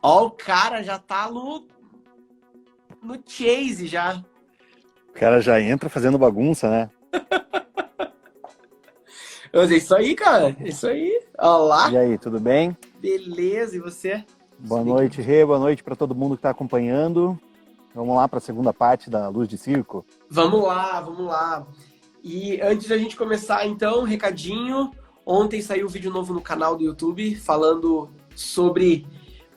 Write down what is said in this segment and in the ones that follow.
Ó, o cara já tá no chase já. O cara já entra fazendo bagunça, né? Mas é isso aí, cara. É isso aí. Ó E lá. aí, tudo bem? Beleza, e você? Boa Subir aqui. noite, Rê. Boa noite para todo mundo que está acompanhando. Vamos lá para a segunda parte da Luz de Circo. Vamos lá, vamos lá. E antes da gente começar, então, recadinho. Ontem saiu um vídeo novo no canal do YouTube falando sobre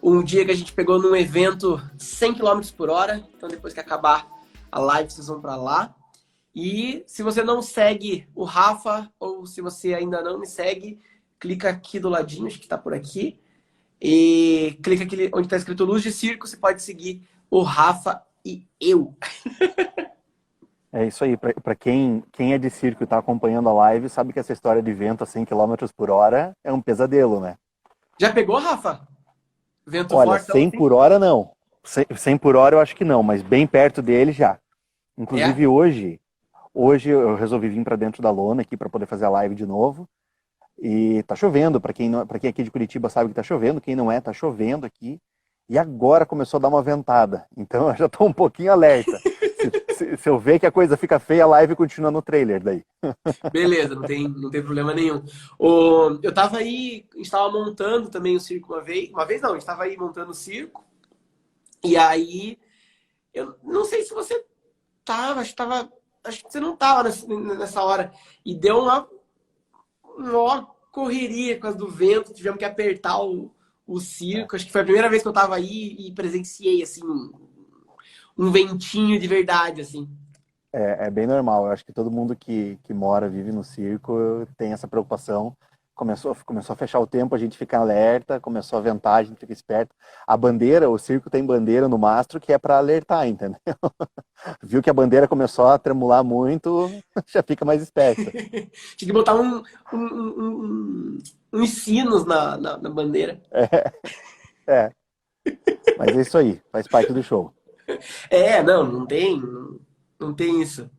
um dia que a gente pegou num evento 100 km por hora. Então, depois que acabar a live, vocês vão para lá. E se você não segue o Rafa, ou se você ainda não me segue, clica aqui do ladinho, acho que tá por aqui. E clica aqui onde está escrito Luz de Circo, você pode seguir o Rafa e eu. É isso aí. Para quem é de circo e está acompanhando a live, sabe que essa história de vento a 100 km por hora é um pesadelo, né? Já pegou, Rafa? Vento Olha, forte, então 100 assim? por hora não. 100 por hora eu acho que não, mas bem perto dele já. É? Inclusive hoje eu resolvi vir para dentro da lona aqui para poder fazer a live de novo. E tá chovendo, para quem é aqui de Curitiba sabe que tá chovendo, quem não é, tá chovendo aqui. E agora começou a dar uma ventada. Então eu já tô um pouquinho alerta. Se eu ver que a coisa fica feia, a live continua no trailer daí. Beleza, não tem problema nenhum. Eu tava aí, a gente tava montando também o circo uma vez. Uma vez não, a gente tava aí montando o circo. E aí, eu não sei se você tava, acho que você não tava nessa hora. E deu uma correria por causa do vento, tivemos que apertar o circo. Acho que foi a primeira vez que eu tava aí e presenciei, assim, um ventinho de verdade, assim. É bem normal. Eu acho que todo mundo que mora, vive no circo, tem essa preocupação. Começou a fechar o tempo, a gente fica alerta, começou a ventar, a gente fica esperto. A bandeira, o circo tem bandeira no mastro que é para alertar, entendeu? Viu que a bandeira começou a tremular muito, já fica mais esperto. Tinha que botar uns sinos na bandeira. É, mas é isso aí, faz parte do show. Não tem isso.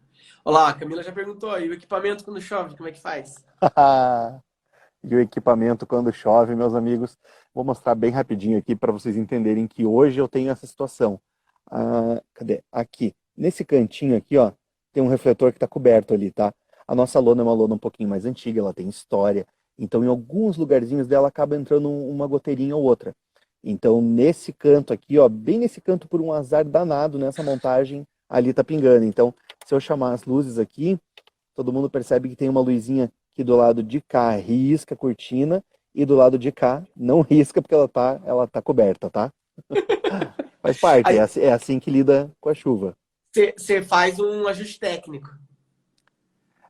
Olá, a Camila já perguntou, e o equipamento quando chove, como é que faz? E o equipamento quando chove, meus amigos, vou mostrar bem rapidinho aqui para vocês entenderem que hoje eu tenho essa situação. Cadê? Aqui, nesse cantinho aqui, ó, tem um refletor que está coberto ali, tá? A nossa lona é uma lona um pouquinho mais antiga, ela tem história, então em alguns lugarzinhos dela acaba entrando uma goteirinha ou outra. Então nesse canto aqui, ó, bem nesse canto por um azar danado nessa montagem, ali tá pingando. Então, se eu chamar as luzes aqui, todo mundo percebe que tem uma luzinha que do lado de cá risca a cortina e do lado de cá não risca porque ela tá coberta, tá? Faz parte, Aí é assim que lida com a chuva. você faz um ajuste técnico.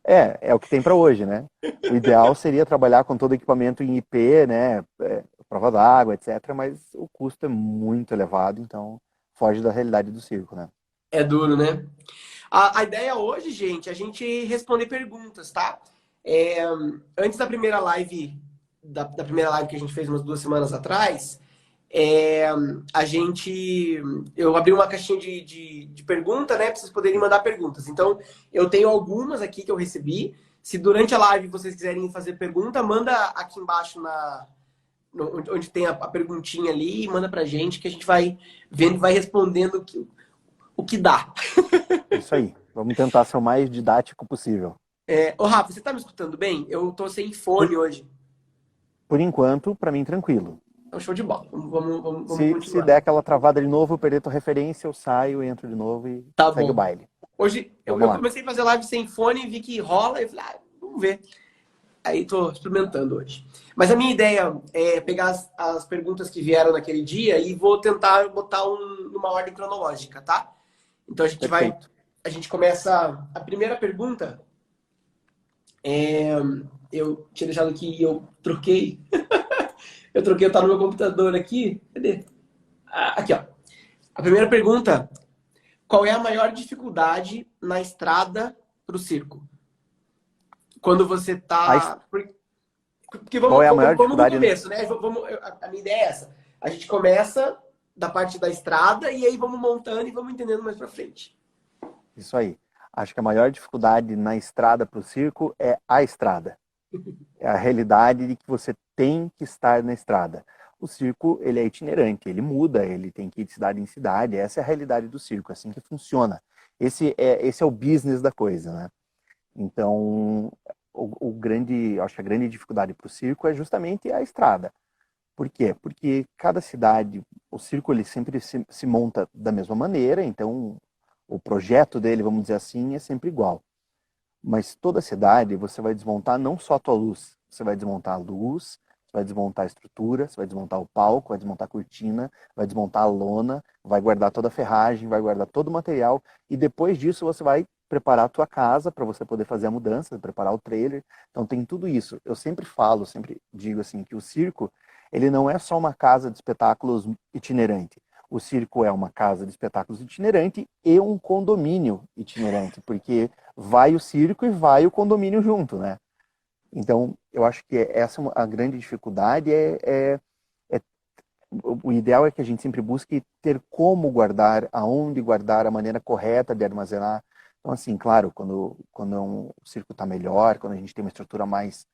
É o que tem para hoje, né? O ideal seria trabalhar com todo o equipamento em IP, né? Prova d'água, etc. Mas o custo é muito elevado, então foge da realidade do circo, né? É duro, né? A ideia hoje, gente, é a gente responder perguntas, tá? É, antes da primeira live, da primeira live que a gente fez umas 2 semanas atrás, é, a gente. Eu abri uma caixinha de pergunta, né? Pra vocês poderem mandar perguntas. Então, eu tenho algumas aqui que eu recebi. Se durante a live vocês quiserem fazer pergunta, manda aqui embaixo onde tem a perguntinha ali e manda pra gente que a gente vai vendo e vai respondendo o que dá. Isso aí. Vamos tentar ser o mais didático possível. Ô, Rafa, você tá me escutando bem? Eu tô sem Por, fone hoje. por enquanto, para mim, tranquilo. É um show de bola. Vamos Se continuar. der aquela travada de novo, eu perder tua referência, eu saio, entro de novo e Tá segue o bom. baile. Hoje Vamos eu lá. comecei a fazer live sem fone e vi que rola. E falei, vamos ver. Aí tô experimentando hoje. Mas a minha ideia é pegar as perguntas que vieram naquele dia e vou tentar botar numa ordem cronológica, tá? Então Perfeito. a gente começa. A primeira pergunta é, eu tinha deixado aqui e eu troquei. Eu tá no meu computador aqui. Cadê? Aqui, ó. A primeira pergunta: qual é a maior dificuldade na estrada pro circo? Quando você A es- tá. Porque Qual vamos, é a vamos, maior vamos do dificuldade? começo, né? A minha ideia é essa. A gente começa da parte da estrada e aí vamos montando e vamos entendendo mais pra frente. Isso aí. Acho que a maior dificuldade na estrada para o circo é a estrada. É a realidade de que você tem que estar na estrada. O circo, ele é itinerante, ele muda, ele tem que ir de cidade em cidade, essa é a realidade do circo, é assim que funciona. Esse é o business da coisa, né? Então, acho que a grande dificuldade para o circo é justamente a estrada. Por quê? Porque cada cidade, o circo ele sempre se monta da mesma maneira, então o projeto dele, vamos dizer assim, é sempre igual. Mas toda cidade você vai desmontar não só a tua luz, você vai desmontar a luz, você vai desmontar a estrutura, você vai desmontar o palco, vai desmontar a cortina, vai desmontar a lona, vai guardar toda a ferragem, vai guardar todo o material e depois disso você vai preparar a tua casa para você poder fazer a mudança, preparar o trailer. Então tem tudo isso. Eu sempre falo, sempre digo assim que o circo, ele não é só uma casa de espetáculos itinerante. O circo é uma casa de espetáculos itinerante e um condomínio itinerante, porque vai o circo e vai o condomínio junto, né? Então, eu acho que essa é a grande dificuldade, é- o ideal é que a gente sempre busque ter como guardar, aonde guardar, a maneira correta de armazenar. Então, assim, claro, quando o circo está melhor, quando a gente tem uma estrutura mais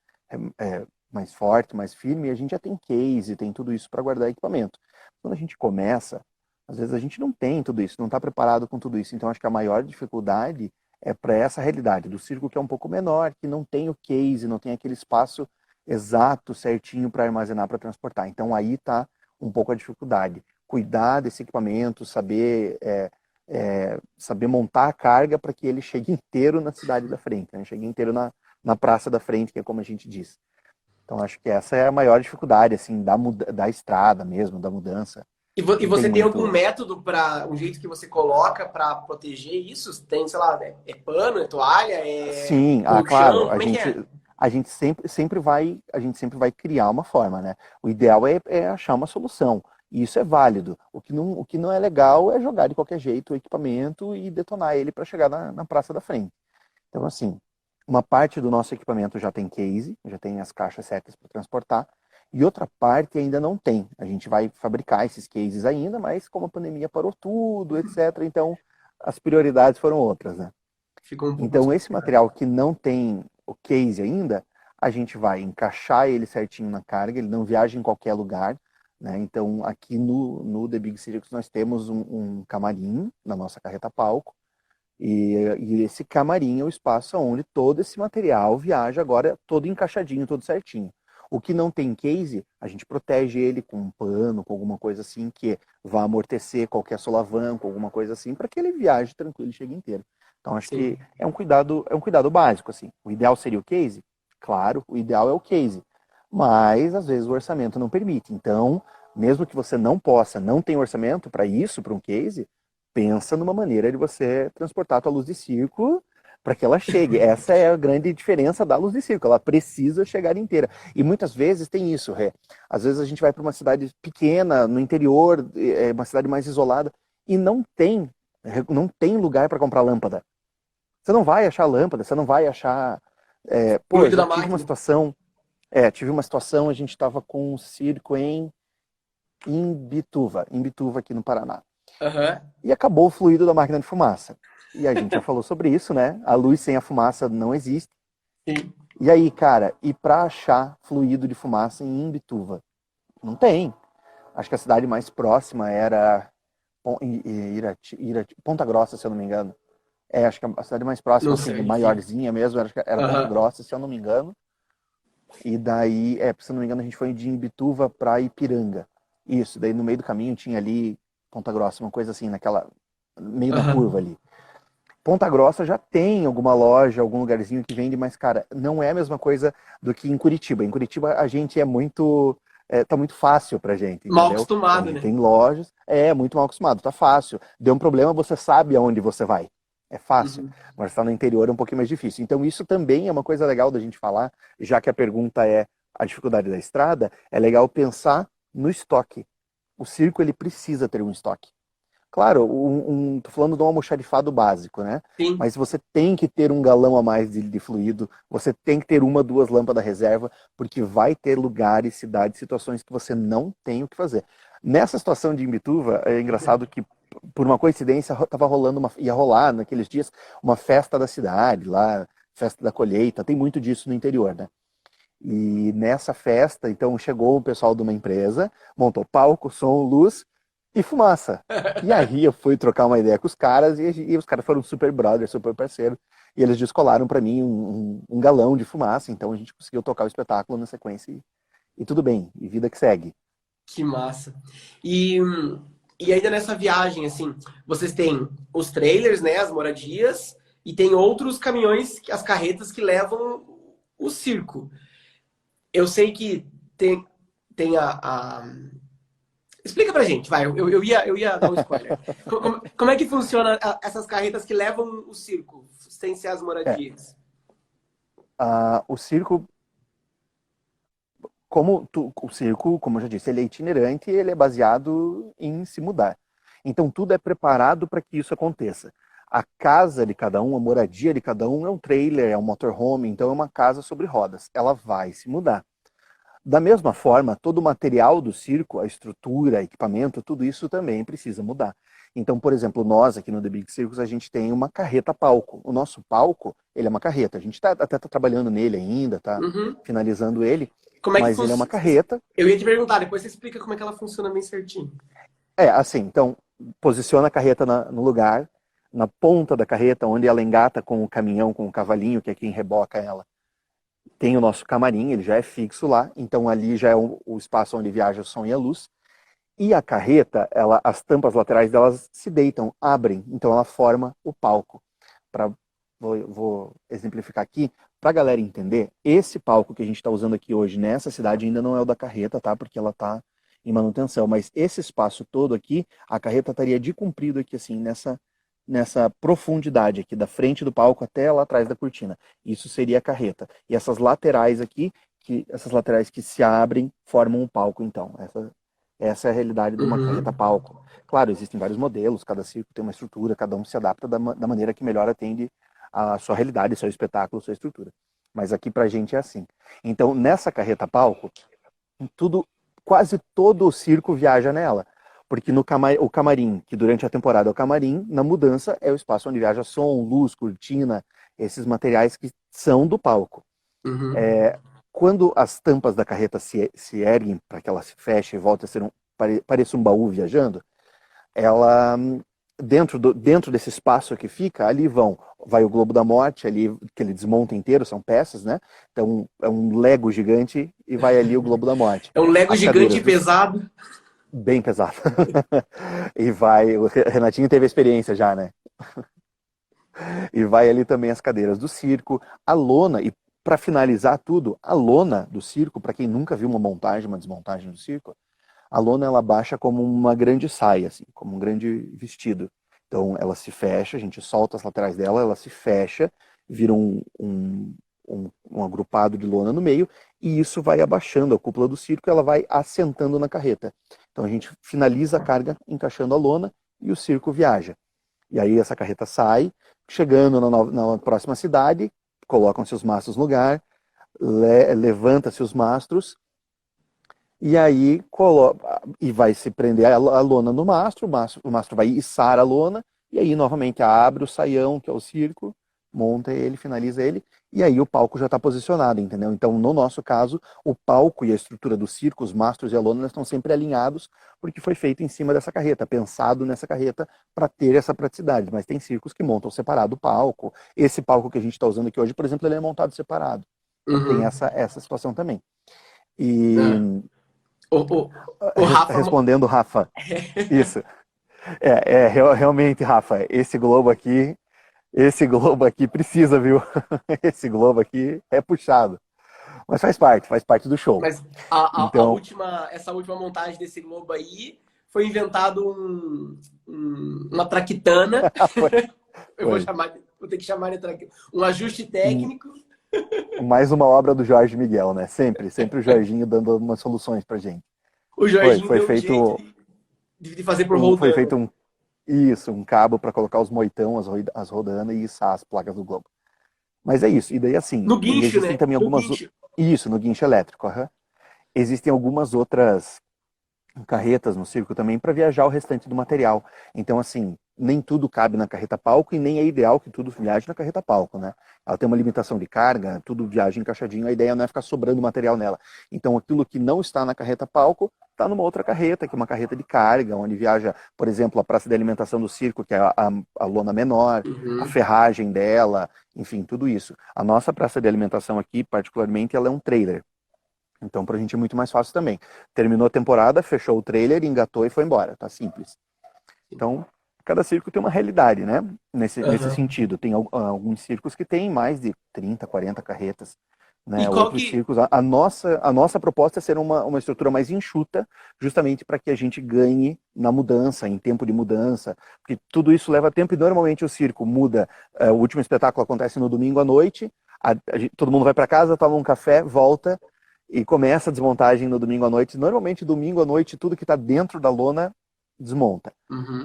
forte, mais firme, a gente já tem case, tem tudo isso para guardar equipamento. Quando a gente começa, às vezes a gente não tem tudo isso, não está preparado com tudo isso. Então, acho que a maior dificuldade é para essa realidade do circo que é um pouco menor, que não tem o case, não tem aquele espaço exato, certinho para armazenar, para transportar. Então, aí está um pouco a dificuldade. Cuidar desse equipamento, saber montar a carga para que ele chegue inteiro na cidade da frente, né? Chegue inteiro na praça da frente, que é como a gente diz. Então, acho que essa é a maior dificuldade, assim, da estrada mesmo, da mudança. E Não tem você tem algum muito. método para um jeito que você coloca para proteger isso? Tem, sei lá, é pano, é toalha, é Sim, claro, colchão? Como é que é? a gente sempre vai criar uma forma, né? O ideal é achar uma solução. E isso é válido. O que não é legal é jogar de qualquer jeito o equipamento e detonar ele para chegar na praça da frente. Então, assim, uma parte do nosso equipamento já tem case, já tem as caixas certas para transportar, e outra parte ainda não tem. A gente vai fabricar esses cases ainda, mas como a pandemia parou tudo, etc., então as prioridades foram outras, né? Ficou um pouco mais Então, esse complicado. material que não tem o case ainda, a gente vai encaixar ele certinho na carga, ele não viaja em qualquer lugar, né? Então, aqui no The Big Circus nós temos um camarim na nossa carreta palco, e esse camarim é o espaço onde todo esse material viaja agora todo encaixadinho, todo certinho. O que não tem case, a gente protege ele com um pano, com alguma coisa assim que vá amortecer qualquer solavanco, alguma coisa assim, para que ele viaje tranquilo e chegue inteiro. Então acho Sim. que é um cuidado básico assim. O ideal seria o case? Claro, o ideal é o case. Mas às vezes o orçamento não permite. Então, mesmo que você não tenha orçamento para isso, para um case, pensa numa maneira de você transportar a tua luz de circo para que ela chegue. Essa é a grande diferença da luz de circo. Ela precisa chegar inteira. E muitas vezes tem isso, Ré. Às vezes a gente vai para uma cidade pequena, no interior, uma cidade mais isolada, e não tem lugar para comprar lâmpada. Você não vai achar lâmpada, você não vai achar. Pô, Fluido já da tive uma máquina. situação. Tive uma situação, a gente estava com um circo em Imbituva, aqui no Paraná. Aham. E acabou o fluido da máquina de fumaça. E a gente já falou sobre isso, né? A luz sem a fumaça não existe. Sim. E aí, cara, e pra achar fluido de fumaça em Imbituva? Não tem. Acho que a cidade mais próxima era Ponta Grossa, se eu não me engano. Acho que a cidade mais próxima, Não assim, sei, enfim. maiorzinha mesmo, acho que era Ponta Aham. Grossa, se eu não me engano. E daí, se eu não me engano, a gente foi de Imbituva pra Ipiranga. Isso, daí no meio do caminho tinha ali Ponta Grossa, uma coisa assim, meio da curva Aham. ali. Ponta Grossa já tem alguma loja, algum lugarzinho que vende, mas, cara, não é a mesma coisa do que em Curitiba. Em Curitiba a gente tá muito fácil pra gente, Mal entendeu? Então a acostumado, gente né? tem lojas, muito mal acostumado, tá fácil. Deu um problema, você sabe aonde você vai. É fácil. Uhum. Mas está no interior é um pouquinho mais difícil. Então isso também é uma coisa legal da gente falar, já que a pergunta é a dificuldade da estrada, é legal pensar no estoque. O circo ele precisa ter um estoque. Claro, tô falando de um almoxarifado básico, né? Sim. Mas você tem que ter um galão a mais de fluido, você tem que ter uma, duas lâmpadas reserva, porque vai ter lugares, cidades, situações que você não tem o que fazer. Nessa situação de Imbituva, é engraçado que, por uma coincidência, ia rolar naqueles dias uma festa da cidade, lá, festa da colheita, tem muito disso no interior, né? E nessa festa, então, chegou o pessoal de uma empresa, montou palco, som, luz e fumaça. E aí eu fui trocar uma ideia com os caras e os caras foram super brothers, super parceiros. E eles descolaram para mim um galão de fumaça, então a gente conseguiu tocar o espetáculo na sequência e tudo bem, e vida que segue. Que massa. E, e ainda nessa viagem, assim, vocês têm os trailers, né, as moradias, e tem outros caminhões, as carretas que levam o circo. Eu sei que tem Explica pra gente, vai. Eu ia dar um spoiler. Como é que funciona essas carretas que levam o circo, sem ser as É, moradias? o circo, o circo, como eu já disse, ele é itinerante e ele é baseado em se mudar. Então tudo é preparado para que isso aconteça. A casa de cada um, a moradia de cada um é um trailer, é um motorhome, então é uma casa sobre rodas. Ela vai se mudar. Da mesma forma, todo o material do circo, a estrutura, equipamento, tudo isso também precisa mudar. Então, por exemplo, nós aqui no The Big Circus, a gente tem uma carreta palco. O nosso palco, ele é uma carreta. A gente até está trabalhando nele ainda, está Uhum. finalizando ele, Como é que mas ele é uma funciona? carreta. Eu ia te perguntar, depois você explica como é que ela funciona bem certinho. É, assim, então, posiciona a carreta no lugar, na ponta da carreta, onde ela engata com o caminhão, com o cavalinho, que é quem reboca ela. Tem o nosso camarim, ele já é fixo lá, então ali já é o espaço onde viaja o som e a luz. E a carreta, as tampas laterais delas se deitam, abrem, então ela forma o palco. Vou exemplificar aqui, para a galera entender, esse palco que a gente está usando aqui hoje nessa cidade ainda não é o da carreta, tá? Porque ela está em manutenção, mas esse espaço todo aqui, a carreta estaria de comprido aqui assim, nessa profundidade aqui, da frente do palco até lá atrás da cortina. Isso seria a carreta. E essas laterais aqui, essas laterais que se abrem, formam um palco, então. Essa é a realidade de uma carreta Uhum. palco. Claro, existem vários modelos, cada circo tem uma estrutura, cada um se adapta da maneira que melhor atende a sua realidade, seu espetáculo, sua estrutura. Mas aqui pra gente é assim. Então, nessa carreta palco, quase todo o circo viaja nela. Porque o camarim, que durante a temporada é o camarim, na mudança é o espaço onde viaja som, luz, cortina, esses materiais que são do palco. Uhum. Quando as tampas da carreta se erguem para que ela se feche e volte a ser pareça um baú viajando, ela dentro desse espaço que fica, ali vai o Globo da Morte, ali que ele desmonta inteiro, são peças, né? Então é um Lego gigante e vai ali o Globo da Morte. É um Lego As gigante cadeiras e pesado. bem pesado. E o Renatinho teve a experiência já, né? E vai ali também as cadeiras do circo, a lona, e para finalizar tudo, a lona do circo, para quem nunca viu uma montagem, uma desmontagem do circo, a lona ela baixa como uma grande saia, assim, como um grande vestido. Então ela se fecha, a gente solta as laterais dela, ela se fecha, vira um agrupado de lona no meio, e isso vai abaixando a cúpula do circo, ela vai assentando na carreta. Então a gente finaliza a carga encaixando a lona e o circo viaja. E aí essa carreta sai, chegando na próxima cidade, colocam-se os mastros no lugar, levanta-se os mastros, e aí vai se prender a lona no mastro, o mastro vai içar a lona, e aí novamente abre o saião, que é o circo, monta ele, finaliza ele, e aí o palco já está posicionado, entendeu? Então, no nosso caso, o palco e a estrutura do circo, os mastros e a lona estão sempre alinhados, porque foi feito em cima dessa carreta, pensado nessa carreta para ter essa praticidade. Mas tem circos que montam separado o palco. Esse palco que a gente está usando aqui hoje, por exemplo, ele é montado separado. Então tem Uhum. essa situação também. E É. O Rafa. respondendo, Rafa, isso. Realmente, Rafa, esse globo aqui precisa, viu? Esse globo aqui é puxado. Mas faz parte do show. Mas Então, essa última montagem desse globo aí foi inventado uma traquitana. foi, Eu foi. vou ter que chamar de traquitana. Um ajuste técnico. Mais uma obra do Jorge Miguel, né? Sempre o Jorginho dando umas soluções pra gente. O Foi, Jorginho foi deu um jeito feito de fazer por roldana. um cabo para colocar os moitão, as rodanas e içar as placas do globo. Mas é isso. E daí assim, No e guincho, existem né? também No algumas guincho. isso no guincho elétrico, existem algumas outras carretas no circo também para viajar o restante do material. Então, assim, nem tudo cabe na carreta palco e nem é ideal que tudo viaje na carreta palco, né? Ela tem uma limitação de carga, tudo viaja encaixadinho, a ideia não é ficar sobrando material nela. Então aquilo que não está na carreta palco está numa outra carreta, que é uma carreta de carga, onde viaja, por exemplo, a praça de alimentação do circo, que é a lona menor, a ferragem dela, enfim, tudo isso. A nossa praça de alimentação aqui, particularmente, ela é um trailer. Então, pra gente é muito mais fácil também. Terminou a temporada, fechou o trailer, engatou e foi embora. Tá simples. Então, cada circo tem uma realidade, né? Nesse sentido. Tem alguns circos que têm mais de 30, 40 carretas. Né? Outros circos. A nossa proposta é ser uma estrutura mais enxuta, justamente para que a gente ganhe na mudança, em tempo de mudança. Porque tudo isso leva tempo e normalmente o circo muda. O último espetáculo acontece no domingo à noite. Todo mundo vai para casa, toma um café, volta. E começa a desmontagem no domingo à noite. Normalmente, domingo à noite, tudo que está dentro da lona desmonta.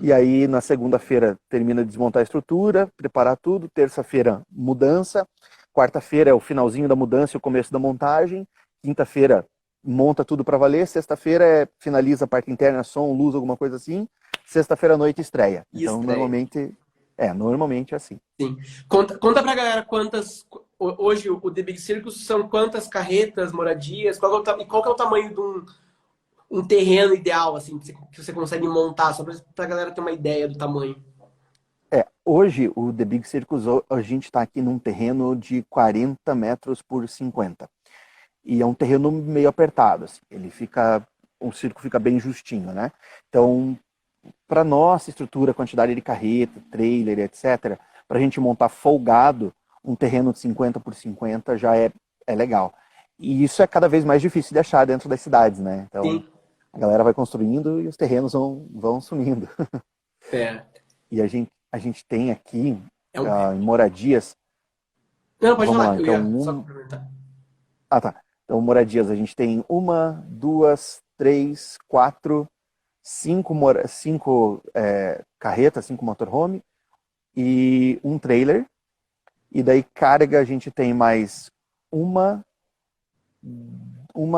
E aí, na segunda-feira, termina de desmontar a estrutura, preparar tudo. Terça-feira, mudança. Quarta-feira é o finalzinho da mudança e o começo da montagem. Quinta-feira, monta tudo para valer. Sexta-feira, finaliza a parte interna, som, luz, alguma coisa assim. Sexta-feira à noite, estreia. Então, normalmente é assim. Sim. Conta pra galera quantas... Hoje, o The Big Circus são quantas carretas, moradias? Qual que é o tamanho de um terreno ideal, assim, que você consegue montar? Só pra galera ter uma ideia do tamanho. Hoje, o The Big Circus, a gente está aqui num terreno de 40 metros por 50. E é um terreno meio apertado, assim. O circo fica bem justinho, né? Então, para nossa estrutura, quantidade de carreta, trailer, etc., para a gente montar folgado, um terreno de 50 por 50 já é legal. E isso é cada vez mais difícil de achar dentro das cidades, né? Então, sim, a galera vai construindo e os terrenos vão sumindo. E a gente tem aqui, em moradias... Não, pode falar, só complementar. Tá. Então, moradias, a gente tem 1, 2, 3, 4, 5 carretas, 5 motorhome e um trailer. E daí carga a gente tem mais 1,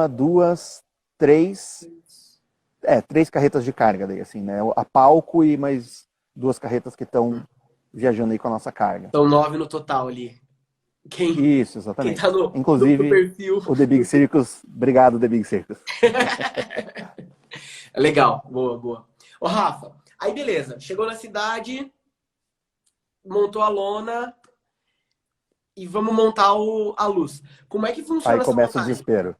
2, 3... 3 carretas de carga daí, assim, né? A palco e mais 2 carretas que estão viajando aí com a nossa carga. Então 9 no total ali. Isso, exatamente. Quem tá inclusive, no perfil. O The Big Circus, obrigado, The Big Circus. Legal, boa. Ô, Rafa, aí beleza, chegou na cidade, montou a lona e vamos montar a luz. Como é que funciona aí essa começa montagem? o desespero.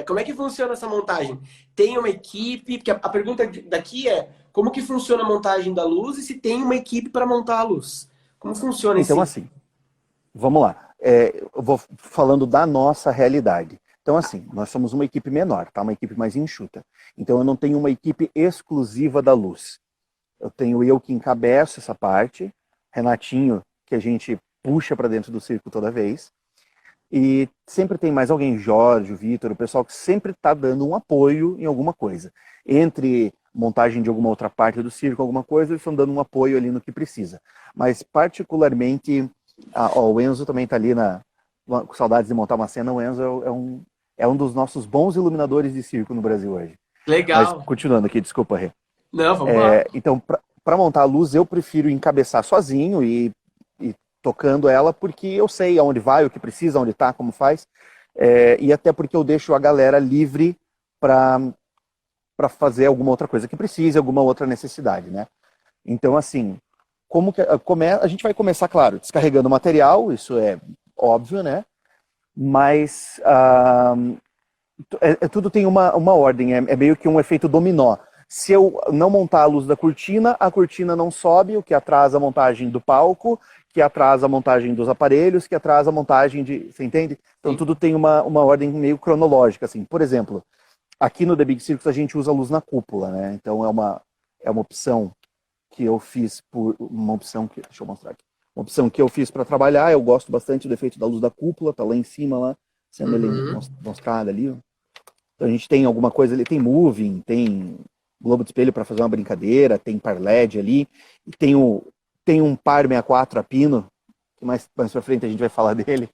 Como é que funciona essa montagem? Tem uma equipe? Porque a pergunta daqui é como que funciona a montagem da luz e se tem uma equipe para montar a luz? Como funciona isso? Então, assim, vamos lá. Eu vou falando da nossa realidade. Então, assim, nós somos uma equipe menor, tá? Uma equipe mais enxuta. Então, eu não tenho uma equipe exclusiva da luz. Eu tenho eu que encabeço essa parte, Renatinho, que a gente puxa para dentro do circo toda vez. E sempre tem mais alguém, Jorge, o Vitor, o pessoal que sempre está dando um apoio em alguma coisa. Entre montagem de alguma outra parte do circo, alguma coisa, eles estão dando um apoio ali no que precisa. Mas particularmente, o Enzo também está ali com saudades de montar uma cena. O Enzo é um dos nossos bons iluminadores de circo no Brasil hoje. Legal. Mas continuando aqui, desculpa, Rê. Não, vamos lá. Então, para montar a luz, eu prefiro encabeçar sozinho e tocando ela, porque eu sei aonde vai, o que precisa, onde está, como faz. E até porque eu deixo a galera livre para fazer alguma outra coisa que precise, alguma outra necessidade, né? Então, assim, a gente vai começar, claro, descarregando material, isso é óbvio, né? Mas tudo tem uma ordem, é meio que um efeito dominó. Se eu não montar a luz da cortina, a cortina não sobe, o que atrasa a montagem do palco, que atrasa a montagem dos aparelhos, que atrasa a montagem de... Você entende? Então, sim, tudo tem uma ordem meio cronológica, assim. Por exemplo, aqui no The Big Circus a gente usa luz na cúpula, né? Então, é uma opção que eu fiz deixa eu mostrar aqui. Uma opção que eu fiz para trabalhar. Eu gosto bastante do efeito da luz da cúpula, tá lá em cima, lá, sendo ele mostrado ali. Então, a gente tem alguma coisa ali, tem moving, tem globo de espelho para fazer uma brincadeira, tem par LED ali, e tem um par 64 a pino, que mais pra frente a gente vai falar dele.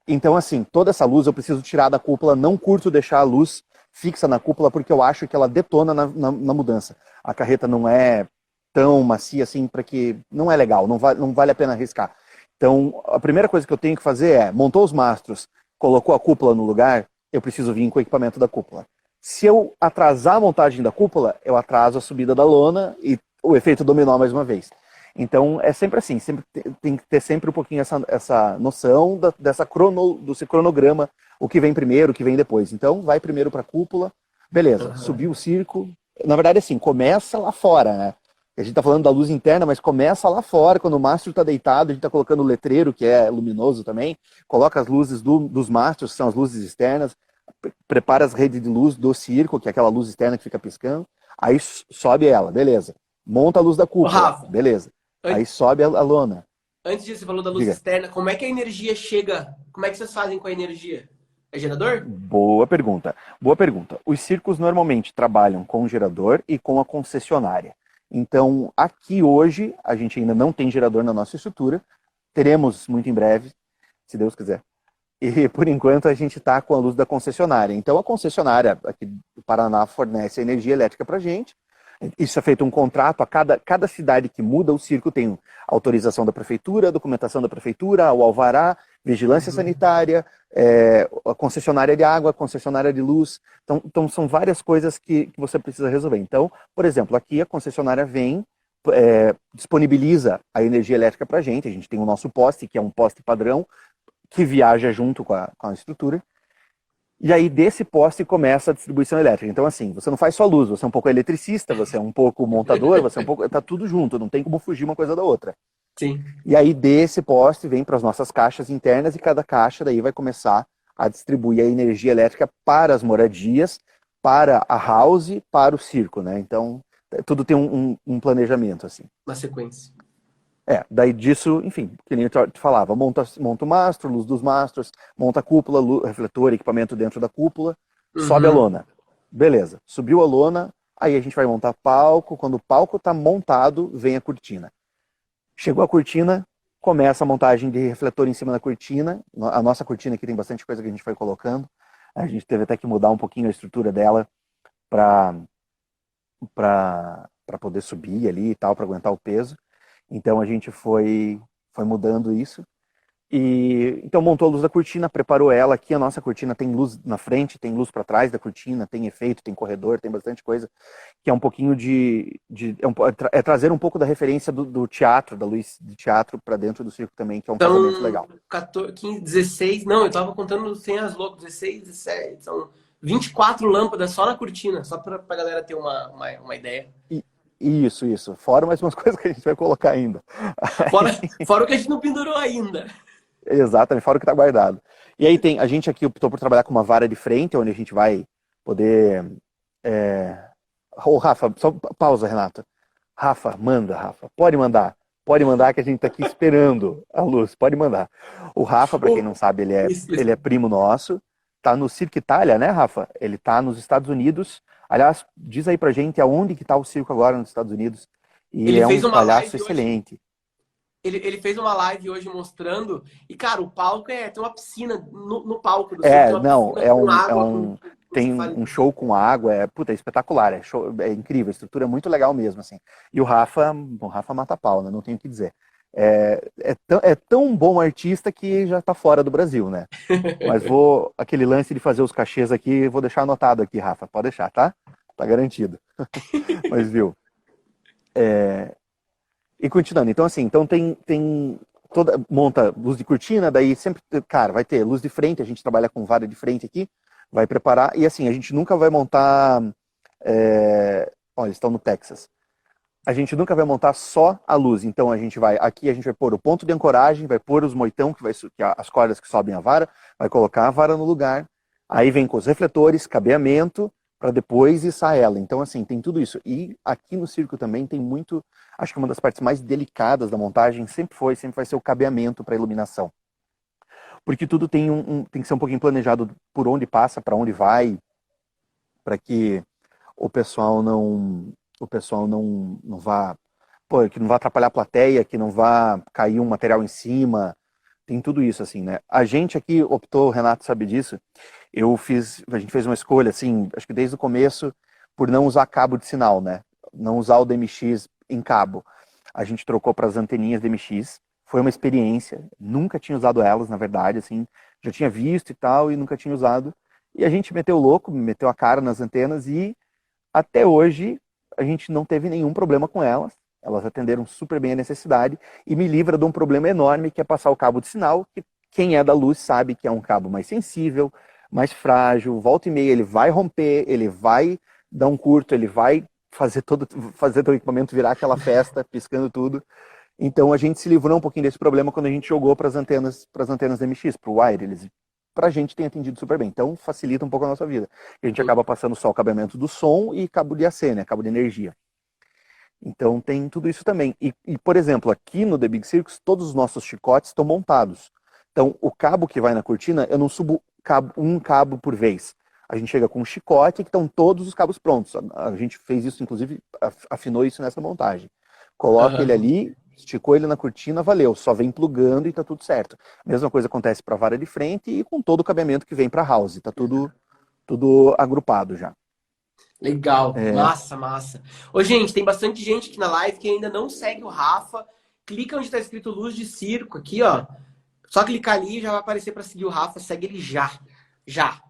Então, assim, toda essa luz eu preciso tirar da cúpula, não curto deixar a luz fixa na cúpula, porque eu acho que ela detona na mudança. A carreta não é tão macia assim, para que não é legal, não vale a pena arriscar. Então, a primeira coisa que eu tenho que fazer é, montou os mastros, colocou a cúpula no lugar, eu preciso vir com o equipamento da cúpula. Se eu atrasar a montagem da cúpula, eu atraso a subida da lona e o efeito dominó mais uma vez. Então, é sempre assim, sempre tem que ter sempre um pouquinho essa noção desse cronograma, o que vem primeiro, o que vem depois. Então, vai primeiro para a cúpula, beleza, subiu o circo. Na verdade, assim, começa lá fora, né? A gente está falando da luz interna, mas começa lá fora, quando o mastro está deitado, a gente está colocando o letreiro, que é luminoso também, coloca as luzes dos mastros, que são as luzes externas, prepara as redes de luz do circo, que é aquela luz externa que fica piscando, aí sobe ela, beleza. Monta a luz da Ô, cúpula, Rafa, beleza. Aí sobe a lona. antes disso, você falou da luz Diga. externa. Como é que a energia chega? Como é que vocês fazem com a energia? É gerador? Boa pergunta. Boa pergunta. Os circos normalmente trabalham com o gerador e com a concessionária. Então, aqui hoje, a gente ainda não tem gerador na nossa estrutura. Teremos muito em breve, se Deus quiser. E, por enquanto, a gente está com a luz da concessionária. Então, a concessionária aqui do Paraná fornece a energia elétrica para a gente. Isso é feito um contrato. Cada cidade que muda o circo tem autorização da prefeitura, documentação da prefeitura, o alvará, vigilância sanitária, a concessionária de água, a concessionária de luz. Então são várias coisas que você precisa resolver. Então, por exemplo, aqui a concessionária vem, disponibiliza a energia elétrica para a gente tem o nosso poste, que é um poste padrão, que viaja junto com a estrutura. E aí, desse poste, começa a distribuição elétrica. Então, assim, você não faz só luz, você é um pouco eletricista, você é um pouco montador, você é um pouco... Tá tudo junto, não tem como fugir uma coisa da outra. Sim. E aí, desse poste, vem para as nossas caixas internas e cada caixa daí vai começar a distribuir a energia elétrica para as moradias, para a house, para o circo, né? Então, tudo tem um planejamento, assim. Uma sequência. Daí disso, enfim, que nem eu te falava, monta o mastro, luz dos mastros, monta a cúpula, refletor, equipamento dentro da cúpula, sobe a lona. Beleza, subiu a lona, aí a gente vai montar palco, quando o palco está montado, vem a cortina. Chegou a cortina, começa a montagem de refletor em cima da cortina, a nossa cortina aqui tem bastante coisa que a gente foi colocando, a gente teve até que mudar um pouquinho a estrutura dela para poder subir ali e tal, para aguentar o peso. Então a gente foi mudando isso. E então montou a luz da cortina, preparou ela. Aqui a nossa cortina tem luz na frente, tem luz para trás da cortina, tem efeito, tem corredor, tem bastante coisa. Que é um pouquinho é trazer um pouco da referência do teatro, da luz de teatro para dentro do circo também, que é um casamento legal. 14, 15, 16, não, eu tava contando sem as loucas, 16, 17, são 24 lâmpadas só na cortina, só pra galera ter uma ideia. Isso. Fora mais umas coisas que a gente vai colocar ainda. Fora o que a gente não pendurou ainda. Exatamente, fora o que está guardado. E aí a gente aqui optou por trabalhar com uma vara de frente, onde a gente vai poder... Rafa, só pausa, Renata. Rafa, manda, Rafa. Pode mandar que a gente está aqui esperando a luz. Pode mandar. O Rafa, para quem não sabe, ele é primo nosso. Tá no Circo Itália, né, Rafa? Ele tá nos Estados Unidos. Aliás, diz aí pra gente aonde que tá o circo agora nos Estados Unidos. E ele é um palhaço excelente. Ele fez uma live hoje mostrando, e cara, o palco tem uma piscina no palco do circo. Tem um show com água, é espetacular, é incrível, a estrutura é muito legal mesmo, assim. E o Rafa mata pau, né? Não tenho o que dizer. É tão bom artista que já tá fora do Brasil, né? Mas aquele lance de fazer os cachês aqui, vou deixar anotado aqui, Rafa, pode deixar, tá? Tá garantido. Mas viu? E continuando, então assim, tem monta luz de cortina, daí sempre, cara, vai ter luz de frente, a gente trabalha com vara de frente aqui, vai preparar, e assim, a gente nunca vai montar, olha, eles estão no Texas, a gente nunca vai montar só a luz, então aqui a gente vai pôr o ponto de ancoragem, vai pôr os moitão, que é as cordas que sobem a vara, vai colocar a vara no lugar, aí vem com os refletores, cabeamento, para depois içar ela. Então, assim, tem tudo isso. E aqui no circo também tem muito... Acho que uma das partes mais delicadas da montagem sempre vai ser o cabeamento para iluminação. Porque tudo tem que ser um pouquinho planejado por onde passa, para onde vai, para que o pessoal não vá... que não vá atrapalhar a plateia, que não vá cair um material em cima. Tem tudo isso, assim, né? A gente aqui optou, o Renato sabe disso, a gente fez uma escolha, assim, acho que desde o começo, por não usar cabo de sinal, né? Não usar o DMX em cabo. A gente trocou para as anteninhas DMX. Foi uma experiência. Nunca tinha usado elas, na verdade, assim. Já tinha visto e tal, e nunca tinha usado. E a gente meteu o louco, meteu a cara nas antenas e até hoje a gente não teve nenhum problema com elas. Elas atenderam super bem a necessidade e me livra de um problema enorme que é passar o cabo de sinal, que quem é da luz sabe que é um cabo mais sensível, mais frágil, volta e meia ele vai romper, ele vai dar um curto, ele vai fazer o equipamento virar aquela festa, piscando tudo. Então a gente se livrou um pouquinho desse problema quando a gente jogou para as antenas DMX, para o wireless. Para a gente tem atendido super bem. Então facilita um pouco a nossa vida. A gente acaba passando só o cabeamento do som e cabo de AC, né? Cabo de energia. Então tem tudo isso também. Por exemplo, aqui no The Big Circus, todos os nossos chicotes estão montados. Então o cabo que vai na cortina, eu não subo um cabo por vez. A gente chega com um chicote que estão todos os cabos prontos. A gente fez isso, inclusive, afinou isso nessa montagem. Coloca ele ali, esticou ele na cortina, valeu. Só vem plugando e tá tudo certo. Mesma coisa acontece para a vara de frente e com todo o cabeamento que vem para a house. Tá tudo agrupado já. Legal, massa, massa. Ô, gente, tem bastante gente aqui na live que ainda não segue o Rafa. Clica onde está escrito Luz de Circo aqui, ó. Só clicar ali e já vai aparecer para seguir o Rafa. Segue ele já. Já.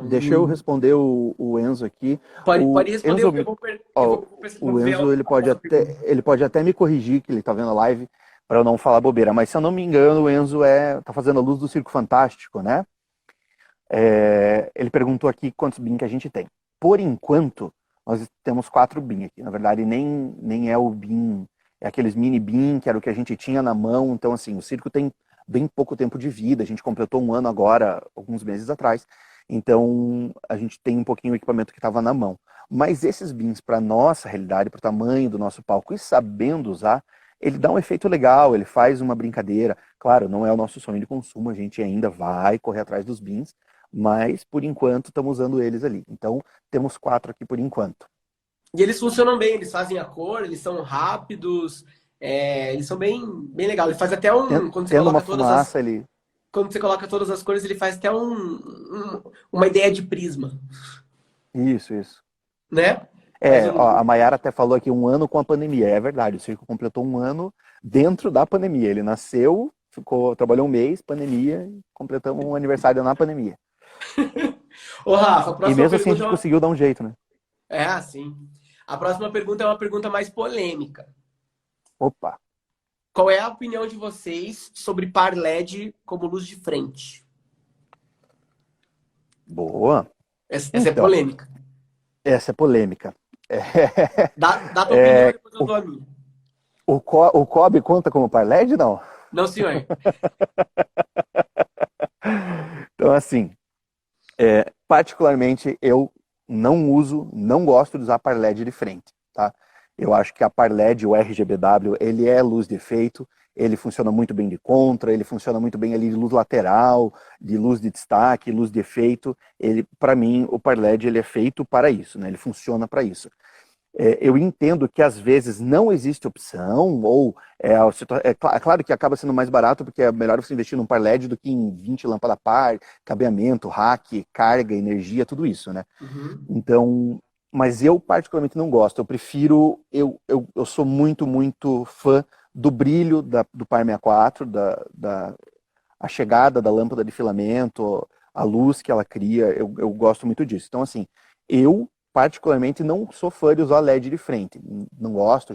Deixa eu responder o Enzo aqui. Pode responder. Enzo, o Enzo ele pode até me corrigir, que ele está vendo a live, para eu não falar bobeira. Mas se eu não me engano, o Enzo tá fazendo a Luz do Circo Fantástico, né? Ele perguntou aqui quantos BIM que a gente tem. Por enquanto, nós temos 4 BIM aqui. Na verdade, nem é o BIM, é aqueles mini BIM, que era o que a gente tinha na mão. Então, assim, o circo tem bem pouco tempo de vida. A gente completou 1 ano agora, alguns meses atrás. Então, a gente tem um pouquinho o equipamento que estava na mão. Mas esses BIMs, para nossa realidade, para o tamanho do nosso palco e sabendo usar, ele dá um efeito legal, ele faz uma brincadeira. Claro, não é o nosso sonho de consumo, a gente ainda vai correr atrás dos BIMs, mas por enquanto estamos usando eles ali. Então, temos 4 aqui por enquanto. E eles funcionam bem, eles fazem a cor, eles são rápidos, eles são bem legais. Ele faz até quando você coloca quando você coloca todas as cores, ele faz até uma ideia de prisma. Isso. Né? A Mayara até falou aqui 1 ano com a pandemia. É verdade, o circo completou 1 ano dentro da pandemia. Ele nasceu, trabalhou 1 mês, pandemia, completamos um aniversário na pandemia. Ô, Rafa, a próxima e mesmo assim a gente conseguiu dar um jeito, né? Sim. A próxima pergunta é uma pergunta mais polêmica. Opa! Qual é a opinião de vocês sobre par LED como luz de frente? Boa! Essa é polêmica. Essa é polêmica. Dá tua opinião e depois eu dou a minha. O COB conta como par LED, não? Não, senhor. Então, assim, particularmente eu não gosto de usar par LED de frente, tá? Eu acho que a par LED, o RGBW, ele é luz de efeito, ele funciona muito bem de contra, ele funciona muito bem ali de luz lateral, de luz de destaque, luz de efeito. Para mim, o par LED ele é feito para isso, né? Ele funciona para isso. Eu entendo que às vezes não existe opção, ou claro que acaba sendo mais barato, porque é melhor você investir num par LED do que em 20 lâmpadas par, cabeamento, rack, carga, energia, tudo isso, né? Uhum. Então, mas eu particularmente não gosto. Eu prefiro, eu sou muito, muito fã do brilho do par 64, a chegada da lâmpada de filamento, a luz que ela cria, eu gosto muito disso. Então, assim, eu particularmente não sou fã de usar LED de frente. Não gosto,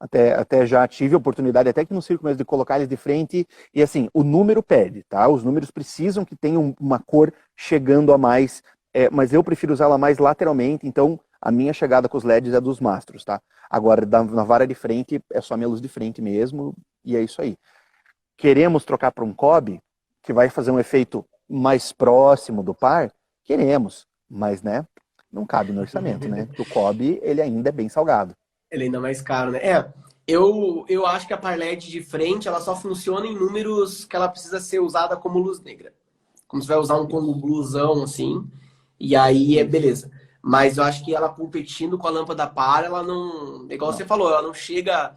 até já tive a oportunidade, até que no circo mesmo, de colocar eles de frente, e assim, o número pede, tá? Os números precisam que tenha uma cor chegando a mais, mas eu prefiro usá-la mais lateralmente, então a minha chegada com os LEDs é dos mastros, tá? Agora, na vara de frente, é só minha luz de frente mesmo, e é isso aí. Queremos trocar para um COB, que vai fazer um efeito mais próximo do par? Queremos, mas, né, não cabe no orçamento, né? Porque o COB, ele ainda é bem salgado. Ele ainda é mais caro, né? Eu acho que a par LED de frente, ela só funciona em números que ela precisa ser usada como luz negra. Como você vai usar um combo blusão, assim, e aí beleza. Mas eu acho que ela competindo com a lâmpada par, ela não... Igual você falou, ela não chega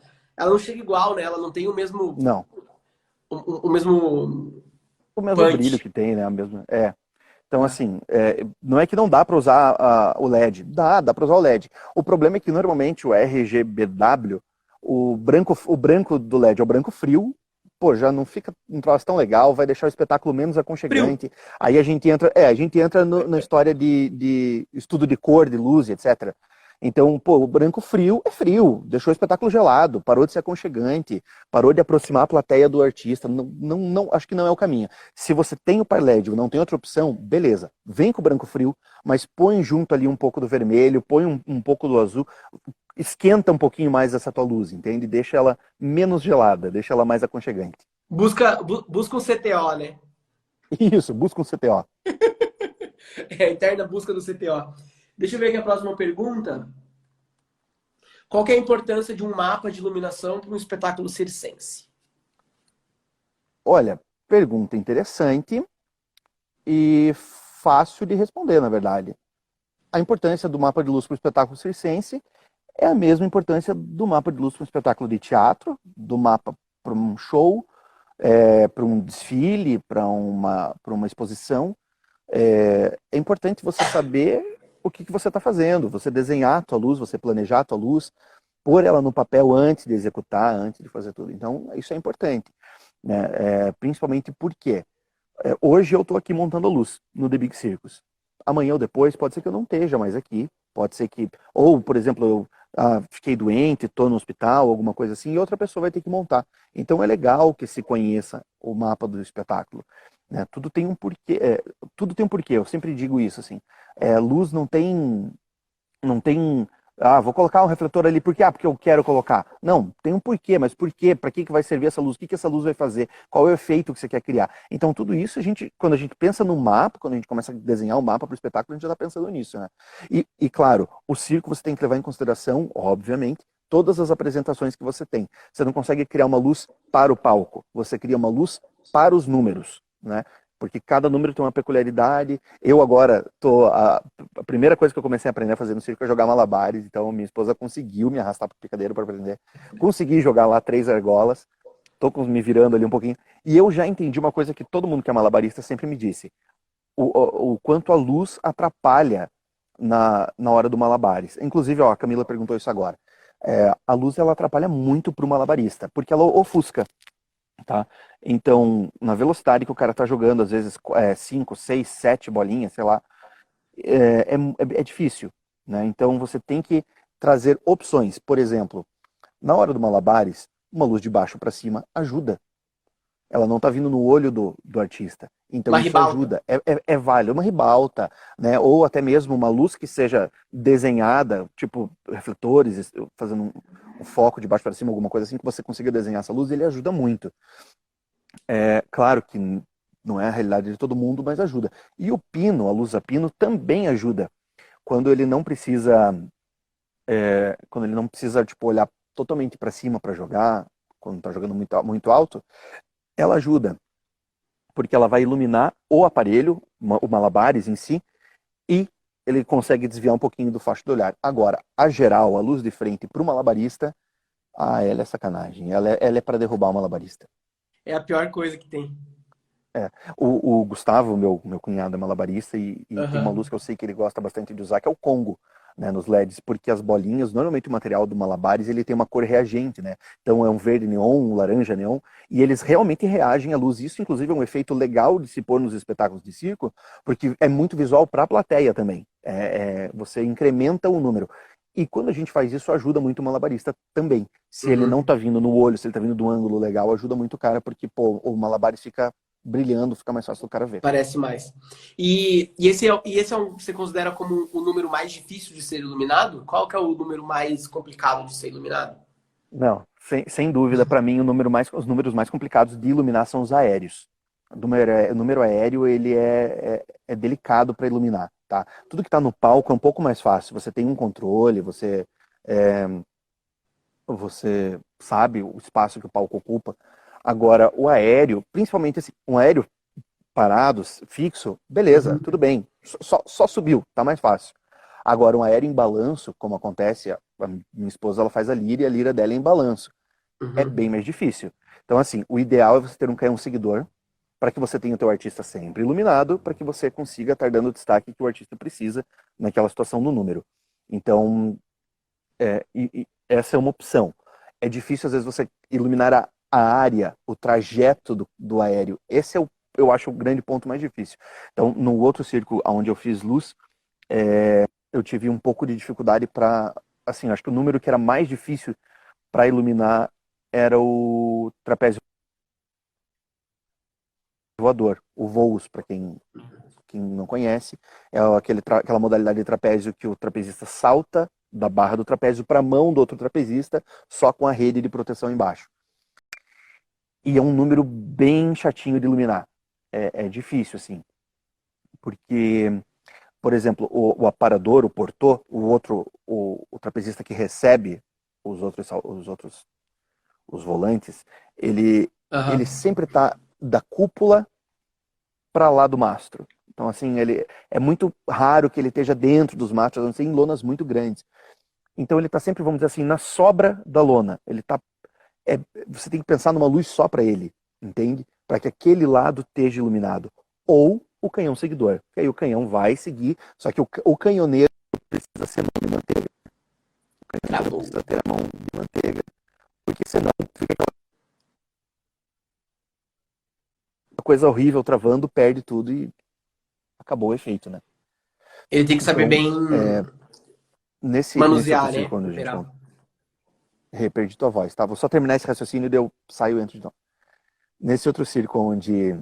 igual, né? Ela não tem o mesmo... Não. O mesmo brilho que tem, né? Então, assim, não é que não dá para usar o LED. Dá para usar o LED. O problema é que, normalmente, o RGBW, o branco do LED é o branco frio, pô, já não fica um troço tão legal, vai deixar o espetáculo menos Frio. aconchegante. Aí a gente entra na história de estudo de cor, de luz, etc. Então, pô, o branco frio é frio, deixou o espetáculo gelado, parou de ser aconchegante, parou de aproximar a plateia do artista. Não, acho que não é o caminho. Se você tem o par LED ou não tem outra opção, beleza, vem com o branco frio, mas põe junto ali um pouco do vermelho, põe um pouco do azul, esquenta um pouquinho mais essa tua luz, entende? Deixa ela menos gelada, deixa ela mais aconchegante. Busca um CTO, né? Isso, busca um CTO. É a eterna busca do CTO. Deixa eu ver aqui a próxima pergunta. Qual que é a importância de um mapa de iluminação para um espetáculo circense? Olha, pergunta interessante e fácil de responder, na verdade. A importância do mapa de luz para o espetáculo circense é a mesma importância do mapa de luz para um espetáculo de teatro, do mapa para um show, para um desfile, para uma exposição. É importante você saber o que você está fazendo, você desenhar a tua luz, você planejar a tua luz, pôr ela no papel antes de executar, antes de fazer tudo. Então, isso é importante, né? Principalmente porque hoje eu estou aqui montando a luz no The Big Circus. Amanhã ou depois pode ser que eu não esteja mais aqui, pode ser que, ou por exemplo, eu fiquei doente, estou no hospital, alguma coisa assim, e outra pessoa vai ter que montar. Então é legal que se conheça o mapa do espetáculo, né? Tudo tem um porquê, tudo tem um porquê. Eu sempre digo isso assim. Luz não tem, vou colocar um refletor ali porque eu quero colocar. Não, tem um porquê, mas por quê? Para que vai servir essa luz? O que essa luz vai fazer? Qual é o efeito que você quer criar? Então tudo isso quando a gente pensa no mapa, quando a gente começa a desenhar o mapa para o espetáculo, a gente já está pensando nisso, né? E claro, o circo você tem que levar em consideração, obviamente, todas as apresentações que você tem. Você não consegue criar uma luz para o palco, você cria uma luz para os números, né? Porque cada número tem uma peculiaridade. Eu agora a primeira coisa que eu comecei a aprender a fazer no circo é jogar malabares. Então minha esposa conseguiu me arrastar para o picadeiro para aprender. Consegui jogar lá 3 argolas. Tô me virando ali um pouquinho. E eu já entendi uma coisa que todo mundo que é malabarista sempre me disse. O quanto a luz atrapalha na hora do malabares. Inclusive, a Camila perguntou isso agora. A luz ela atrapalha muito para o malabarista, porque ela ofusca. Tá? Então, na velocidade que o cara tá jogando, às vezes 5, 6, 7 bolinhas, sei lá, é difícil, né? Então você tem que trazer opções. Por exemplo, na hora do malabares, uma luz de baixo para cima ajuda. Ela não tá vindo no olho do artista. Então Uma isso ribalta. ajuda. É válido, uma ribalta, né? Ou até mesmo uma luz que seja desenhada, tipo refletores, fazendo um foco de baixo para cima, alguma coisa assim, que você consiga desenhar essa luz, ele ajuda muito. Claro que não é a realidade de todo mundo, mas ajuda. E o pino, a luz a pino, também ajuda. Quando ele não precisa, tipo, olhar totalmente para cima para jogar, quando está jogando muito, muito alto, ela ajuda. Porque ela vai iluminar o aparelho, o malabares em si, e ele consegue desviar um pouquinho do facho do olhar. Agora, a geral, a luz de frente para o malabarista, ela é sacanagem. Ela é para derrubar o malabarista. É a pior coisa que tem. O Gustavo, meu cunhado, é malabarista e tem uma Aham. luz que eu sei que ele gosta bastante de usar, que é o Congo, né, nos LEDs, porque as bolinhas, normalmente o material do malabares, ele tem uma cor reagente, né? Então é um verde neon, um laranja neon, e eles realmente reagem à luz. Isso, inclusive, é um efeito legal de se pôr nos espetáculos de circo, porque é muito visual para a plateia também. Você incrementa o número. E quando a gente faz isso, ajuda muito o malabarista também. Se ele não Uhum. tá vindo no olho, se ele tá vindo do ângulo legal, ajuda muito o cara, porque, pô, o malabares fica brilhando, fica mais fácil do cara ver. Parece mais. Você considera como o número mais difícil de ser iluminado? Qual que é o número mais complicado de ser iluminado? Não, sem dúvida, para mim, os números mais complicados de iluminar são os aéreos. O número aéreo, ele é delicado para iluminar, tá? Tudo que está no palco é um pouco mais fácil. Você tem um controle, é, você sabe o espaço que o palco ocupa. Agora, o aéreo, principalmente assim, um aéreo parado, fixo, beleza, Uhum. tudo bem. Só subiu, tá mais fácil. Agora, um aéreo em balanço, como acontece, a minha esposa ela faz a lira e a lira dela é em balanço. É Uhum. bem mais difícil. Então, assim, o ideal é você ter um canhão seguidor, para que você tenha o teu artista sempre iluminado, para que você consiga estar dando o destaque que o artista precisa naquela situação no número. Então, essa é uma opção. É difícil, às vezes, você iluminar a área, o trajeto do aéreo. Esse é eu acho, o grande ponto mais difícil. Então, no outro circo onde eu fiz luz, eu tive um pouco de dificuldade para, assim, acho que o número que era mais difícil para iluminar era o trapézio voador, o voos, para quem não conhece, é aquela modalidade de trapézio que o trapezista salta da barra do trapézio para a mão do outro trapezista, só com a rede de proteção embaixo. E é um número bem chatinho de iluminar. É difícil, assim. Porque, por exemplo, o aparador, o portô, o trapezista que recebe os volantes, ele sempre está da cúpula para lá do mastro. Então, assim, é muito raro que ele esteja dentro dos mastros, a não ser em lonas muito grandes. Então, ele está sempre, vamos dizer assim, na sobra da lona. Você tem que pensar numa luz só para ele, entende? Para que aquele lado esteja iluminado. Ou o canhão seguidor, que aí o canhão vai seguir, só que o canhoneiro precisa ser mão de manteiga. O canhoneiro precisa ter a mão de manteiga, porque senão fica aquela coisa horrível travando, perde tudo e acabou o efeito, né? Ele tem que saber Então, bem nesse manusear, outro né? circo, quando a gente Operar. Perdi tua voz, tá? Vou só terminar esse raciocínio e eu saio e entro de novo. Nesse outro circo onde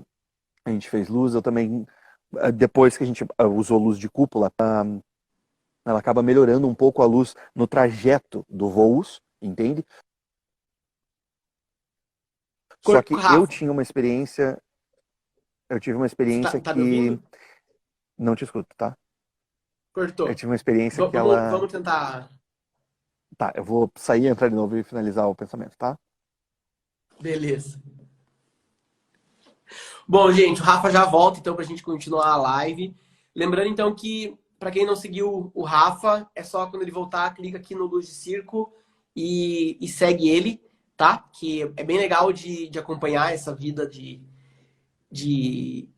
a gente fez luz, eu também, depois que a gente usou luz de cúpula, ela acaba melhorando um pouco a luz no trajeto do voos, entende? Só que eu Rafa, tinha uma experiência, eu tive uma você experiência tá me que... ouvindo? Não te escuto, tá? Eu Cortou. tive uma experiência que Vamos tentar. Tá, eu vou sair, entrar de novo e finalizar o pensamento, tá? Beleza. Bom, gente, o Rafa já volta então pra gente continuar a live. Lembrando então que, para quem não seguiu o Rafa, é só quando ele voltar, clica aqui no Luz de Circo e segue ele, tá? Que é bem legal de acompanhar essa vida de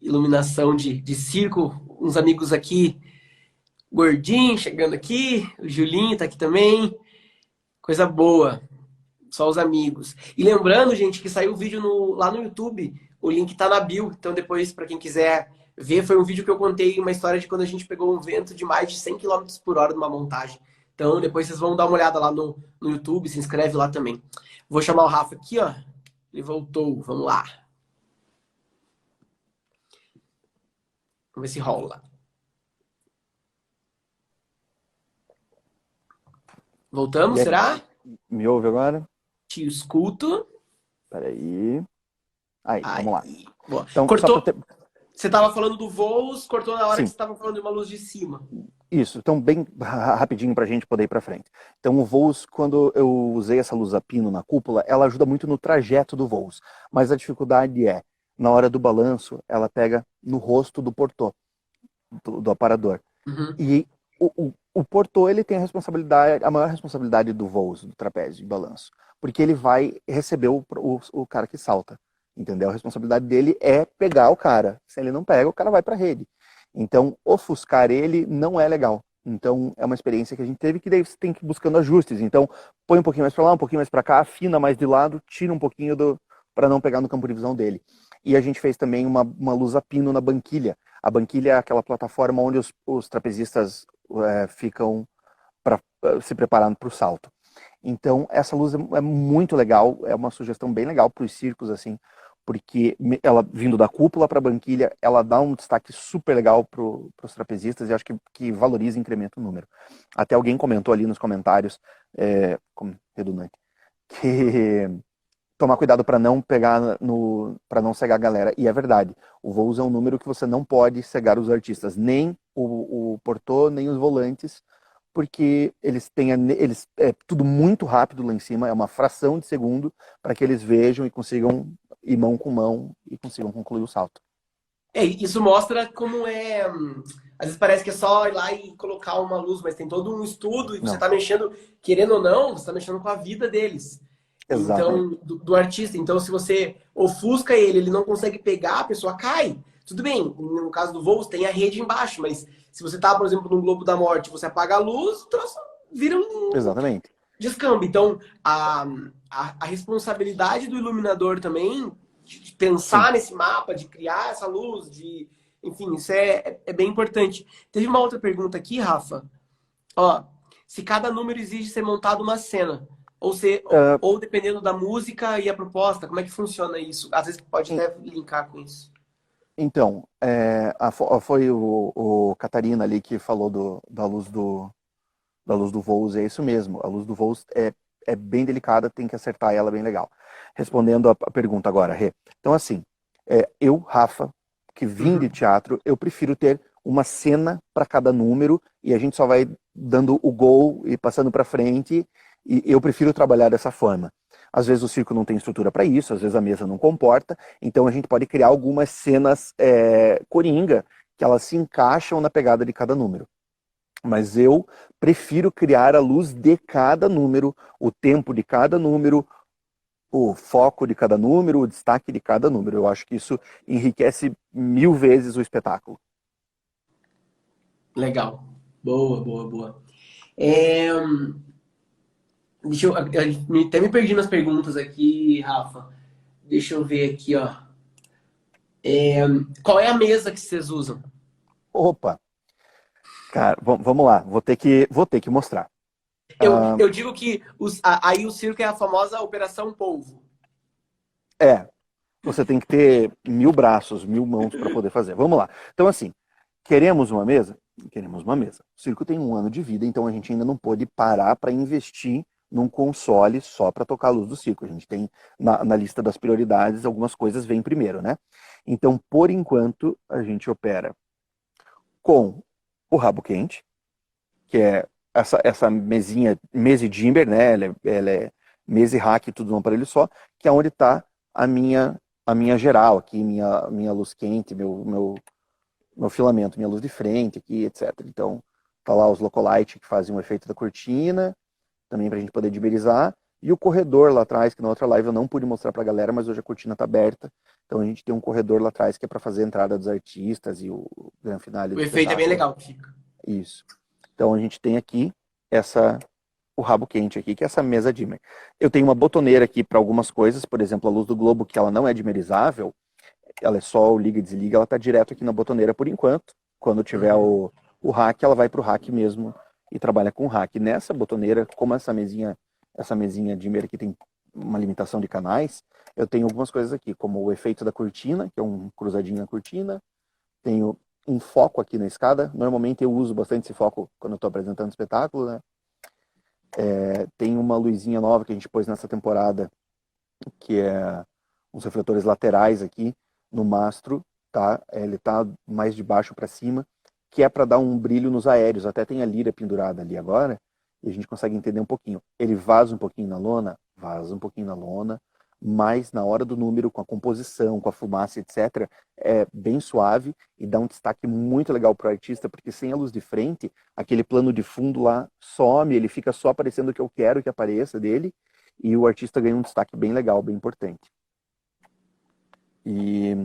iluminação de circo. Uns amigos aqui, Gordinho chegando aqui, o Julinho tá aqui também. Coisa boa. Só os amigos. E lembrando, gente, que saiu o vídeo lá no YouTube. O link tá na bio. Então, depois, para quem quiser ver, foi um vídeo que eu contei uma história de quando a gente pegou um vento de mais de 100 quilômetros por hora numa montagem. Então, depois vocês vão dar uma olhada lá no YouTube, se inscreve lá também. Vou chamar o Rafa aqui, ó. Ele voltou. Vamos lá. Vamos ver se rola. Voltamos, E aí, será? me ouve agora? Te escuto. Peraí. Aí, vamos lá. Aí. Boa. Então, só para Cortou. ter... Você tava falando do voos, cortou na hora que Sim, você tava falando de uma luz de cima. isso. Então, bem rapidinho para a gente poder ir para frente. Então, o voos, quando eu usei essa luz a pino na cúpula, ela ajuda muito no trajeto do voos. Mas a dificuldade é, na hora do balanço, ela pega no rosto do portô, do aparador. Uhum. E o portô, ele tem a responsabilidade, a maior responsabilidade do voos, do trapézio, de balanço. Porque ele vai receber o cara que salta. Entendeu? A responsabilidade dele é pegar o cara. Se ele não pega, o cara vai para a rede. Então, ofuscar ele não é legal. Então, é uma experiência que a gente teve que daí você tem que ir buscando ajustes. Então, põe um pouquinho mais para lá, um pouquinho mais para cá, afina mais de lado, tira um pouquinho para não pegar no campo de visão dele. E a gente fez também uma luz a pino na banquilha. A banquilha é aquela plataforma onde os trapezistas ficam para se preparando para o salto. Então, essa luz é muito legal, é uma sugestão bem legal para os circos, assim, porque ela, vindo da cúpula para a banquilha, ela dá um destaque super legal para os trapezistas e acho que valoriza e incrementa o número. Até alguém comentou ali nos comentários, como redundante, que tomar cuidado para não pegar para não cegar a galera. E é verdade, o voos é um número que você não pode cegar os artistas, nem o portô, nem os volantes, porque é tudo muito rápido lá em cima, é uma fração de segundo para que eles vejam e consigam ir mão com mão e consigam concluir o salto. Isso mostra como é. Às vezes parece que é só ir lá e colocar uma luz, mas tem todo um estudo e você Não, tá mexendo, querendo ou não, você tá mexendo com a vida deles. Exatamente. Então, do artista. Então, se você ofusca ele, ele não consegue pegar, a pessoa cai. Tudo bem, no caso do voo, tem a rede embaixo, mas se você tá, por exemplo, no Globo da Morte, você apaga a luz, o troço vira um Exatamente. descamba. Então, a responsabilidade do iluminador também, de Sim. pensar nesse mapa, de criar essa luz, de. Enfim, isso é bem importante. Teve uma outra pergunta aqui, Rafa. Ó, se cada número exige ser montado uma cena, Ah, ou dependendo da música e a proposta, como é que funciona isso? Às vezes pode en- até linkar com isso. então, foi o Catarina ali que falou da luz do Voos, é isso mesmo. A luz do Voos é bem delicada, tem que acertar ela bem legal. Respondendo a pergunta agora, Rê. Então, assim, eu, Rafa, que vim de Uhum. teatro, eu prefiro ter uma cena para cada número e a gente só vai dando o gol e passando para frente. E eu prefiro trabalhar dessa forma. Às vezes o circo não tem estrutura para isso, às vezes a mesa não comporta, então a gente pode criar algumas cenas coringa que elas se encaixam na pegada de cada número. Mas eu prefiro criar a luz de cada número, o tempo de cada número, o foco de cada número, o destaque de cada número. Eu acho que isso enriquece 1000 vezes o espetáculo. Legal. Boa, boa, boa. É, até me perdi nas perguntas aqui, Rafa. Deixa eu ver aqui, ó. Qual é a mesa que vocês usam? Opa, cara, vamos lá, vou ter que mostrar. Ah, Eu digo que aí o circo é a famosa Operação Polvo. é, você tem que ter 1000 braços, 1000 mãos para poder fazer. Vamos lá. Então, assim, queremos uma mesa? Queremos uma mesa. O circo tem 1 ano de vida, então a gente ainda não pôde parar para investir num console só para tocar a luz do circo. A gente tem na lista das prioridades, algumas coisas vêm primeiro, né? Então, por enquanto, a gente opera com o rabo quente, que é essa mesinha, mesa dimmer, né? Ela é mesa e rack, tudo num aparelho só, que é onde está a minha geral aqui, minha luz quente, meu filamento, minha luz de frente aqui, etc. Então, tá lá os Locolight que fazem o efeito da cortina, também pra gente poder dimerizar, e o corredor lá atrás, que na outra live eu não pude mostrar pra galera, mas hoje a cortina tá aberta, então a gente tem um corredor lá atrás que é para fazer a entrada dos artistas e o grande finale O do efeito é bem espetáculo. legal que fica. Isso. Então a gente tem aqui essa o rabo quente aqui, que é essa mesa dimmer. Eu tenho uma botoneira aqui para algumas coisas, por exemplo, a luz do globo, que ela não é dimerizável, ela é só o liga e desliga, ela está direto aqui na botoneira por enquanto. Quando tiver Uhum. o rack, ela vai para o rack mesmo e trabalha com o rack. Nessa botoneira, como essa mesinha dimmer aqui tem uma limitação de canais, eu tenho algumas coisas aqui, como o efeito da cortina, que é um cruzadinho na cortina, tenho um foco aqui na escada, normalmente eu uso bastante esse foco quando eu estou apresentando espetáculo, né? Tem uma luzinha nova que a gente pôs nessa temporada, que é uns refletores laterais aqui no mastro, tá? Ele tá mais de baixo para cima, que é para dar um brilho nos aéreos. Até tem a lira pendurada ali agora, e a gente consegue entender um pouquinho. Ele vaza um pouquinho na lona, vaza um pouquinho na lona, mas na hora do número, com a composição, com a fumaça, etc., é bem suave e dá um destaque muito legal pro artista, porque sem a luz de frente, aquele plano de fundo lá some, ele fica só aparecendo o que eu quero que apareça dele, e o artista ganha um destaque bem legal, bem importante. E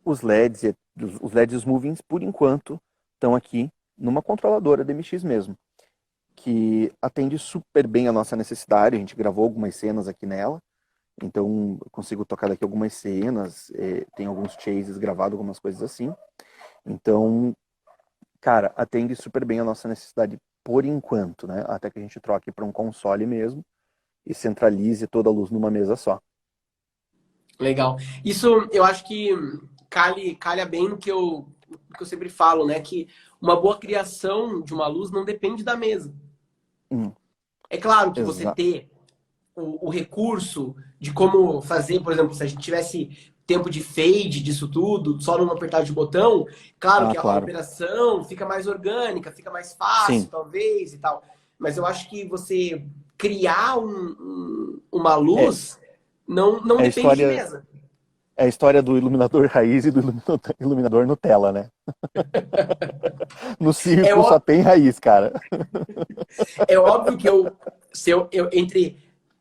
os LEDs, os LEDs movings, por enquanto, estão aqui numa controladora DMX mesmo, que atende super bem a nossa necessidade. A gente gravou algumas cenas aqui nela, então eu consigo tocar daqui algumas cenas, tem alguns chases gravados, algumas coisas assim. Então, cara, atende super bem a nossa necessidade por enquanto, né? Até que a gente troque para um console mesmo e centralize toda a luz numa mesa só. Legal. Isso eu acho que calha bem no que eu sempre falo, né? Que uma boa criação de uma luz não depende da mesa. Hum, É claro que você exato. ter o recurso de como fazer, por exemplo, se a gente tivesse tempo de fade disso tudo, só numa apertada de botão, claro Ah, que a claro. operação fica mais orgânica, fica mais fácil, Sim. talvez, e tal. Mas eu acho que você criar uma É, luz não é a depende de história mesa. É a história do iluminador raiz e do iluminador Nutella, né? No É, circo só tem raiz, cara. é óbvio que se eu entre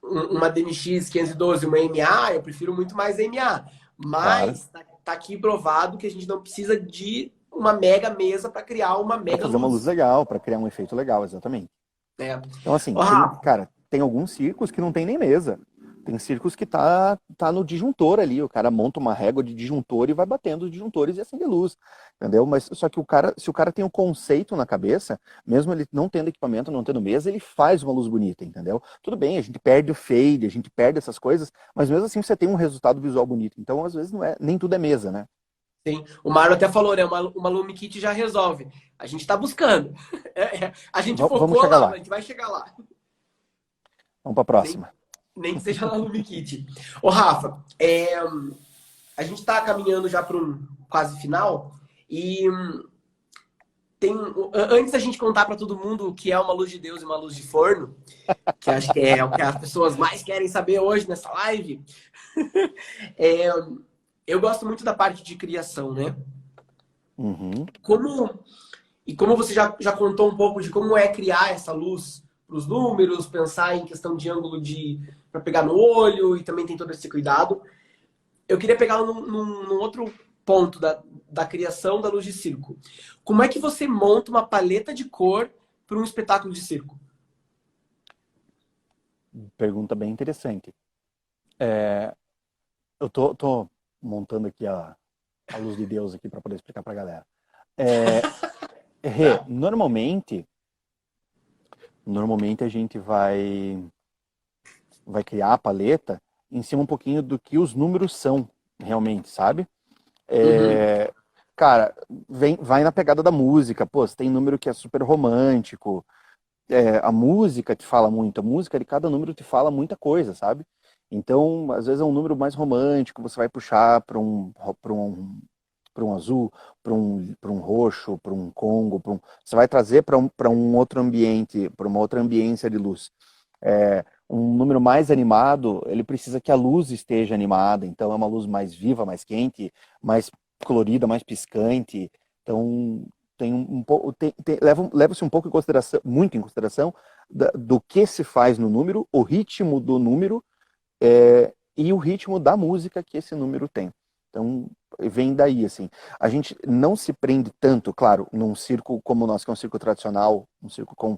uma DMX 512, uma MA, eu prefiro muito mais MA. Claro. Mas tá aqui provado que a gente não precisa de uma mega mesa para criar uma Para mega fazer uma luz luz. legal, para criar um efeito legal, exatamente. Né? Então, assim, Ô, Rafa, cara, tem alguns circos que não tem nem mesa. Tem circos que tá no disjuntor ali. O cara monta uma régua de disjuntor e vai batendo os disjuntores e acende luz. Entendeu? Mas só que se o cara tem um conceito na cabeça, mesmo ele não tendo equipamento, não tendo mesa, ele faz uma luz bonita, entendeu? Tudo bem, a gente perde o fade, a gente perde essas coisas, mas mesmo assim você tem um resultado visual bonito. Então, às vezes, nem tudo é mesa, né? sim. O Mário até falou, né? Uma Lume Kit já resolve. A gente tá buscando. A gente Vamos focou chegar lá, mas lá. a gente vai chegar lá. Vamos para a Nem, próxima. nem que seja na Lume Kit. Ô, Rafa, a gente tá caminhando já para um quase final. E antes da gente contar para todo mundo o que é uma luz de Deus e uma luz de forno, que acho que é o que as pessoas mais querem saber hoje nessa live, é, eu gosto muito da parte de criação, né? Uhum. Como você já contou um pouco de como é criar essa luz para os números, pensar em questão de ângulo para pegar no olho e também tem todo esse cuidado. Eu queria pegar num outro ponto da criação da luz de circo. Como é que você monta uma paleta de cor para um espetáculo de circo? Pergunta bem interessante. Eu tô montando aqui a luz de Deus aqui para poder explicar para a galera. Tá. Normalmente a gente vai criar a paleta em cima um pouquinho do que os números são realmente, sabe? Uhum. Cara, vai na pegada da música. Pô, você tem número que é super romântico. A música te fala muito. A música de cada número te fala muita coisa, sabe? Então, às vezes é um número mais romântico, você vai puxar para um azul, para um roxo, para um congo, você vai trazer para um outro ambiente, para uma outra ambiência de luz. Um número mais animado, ele precisa que a luz esteja animada, então é uma luz mais viva, mais quente, mais colorida, mais piscante. Então tem um pouco, leva-se um pouco em consideração, muito em consideração do que se faz no número, o ritmo do número e o ritmo da música que esse número tem. Então, vem daí, assim. A gente não se prende tanto, claro, num circo como o nosso, que é um circo tradicional, um circo com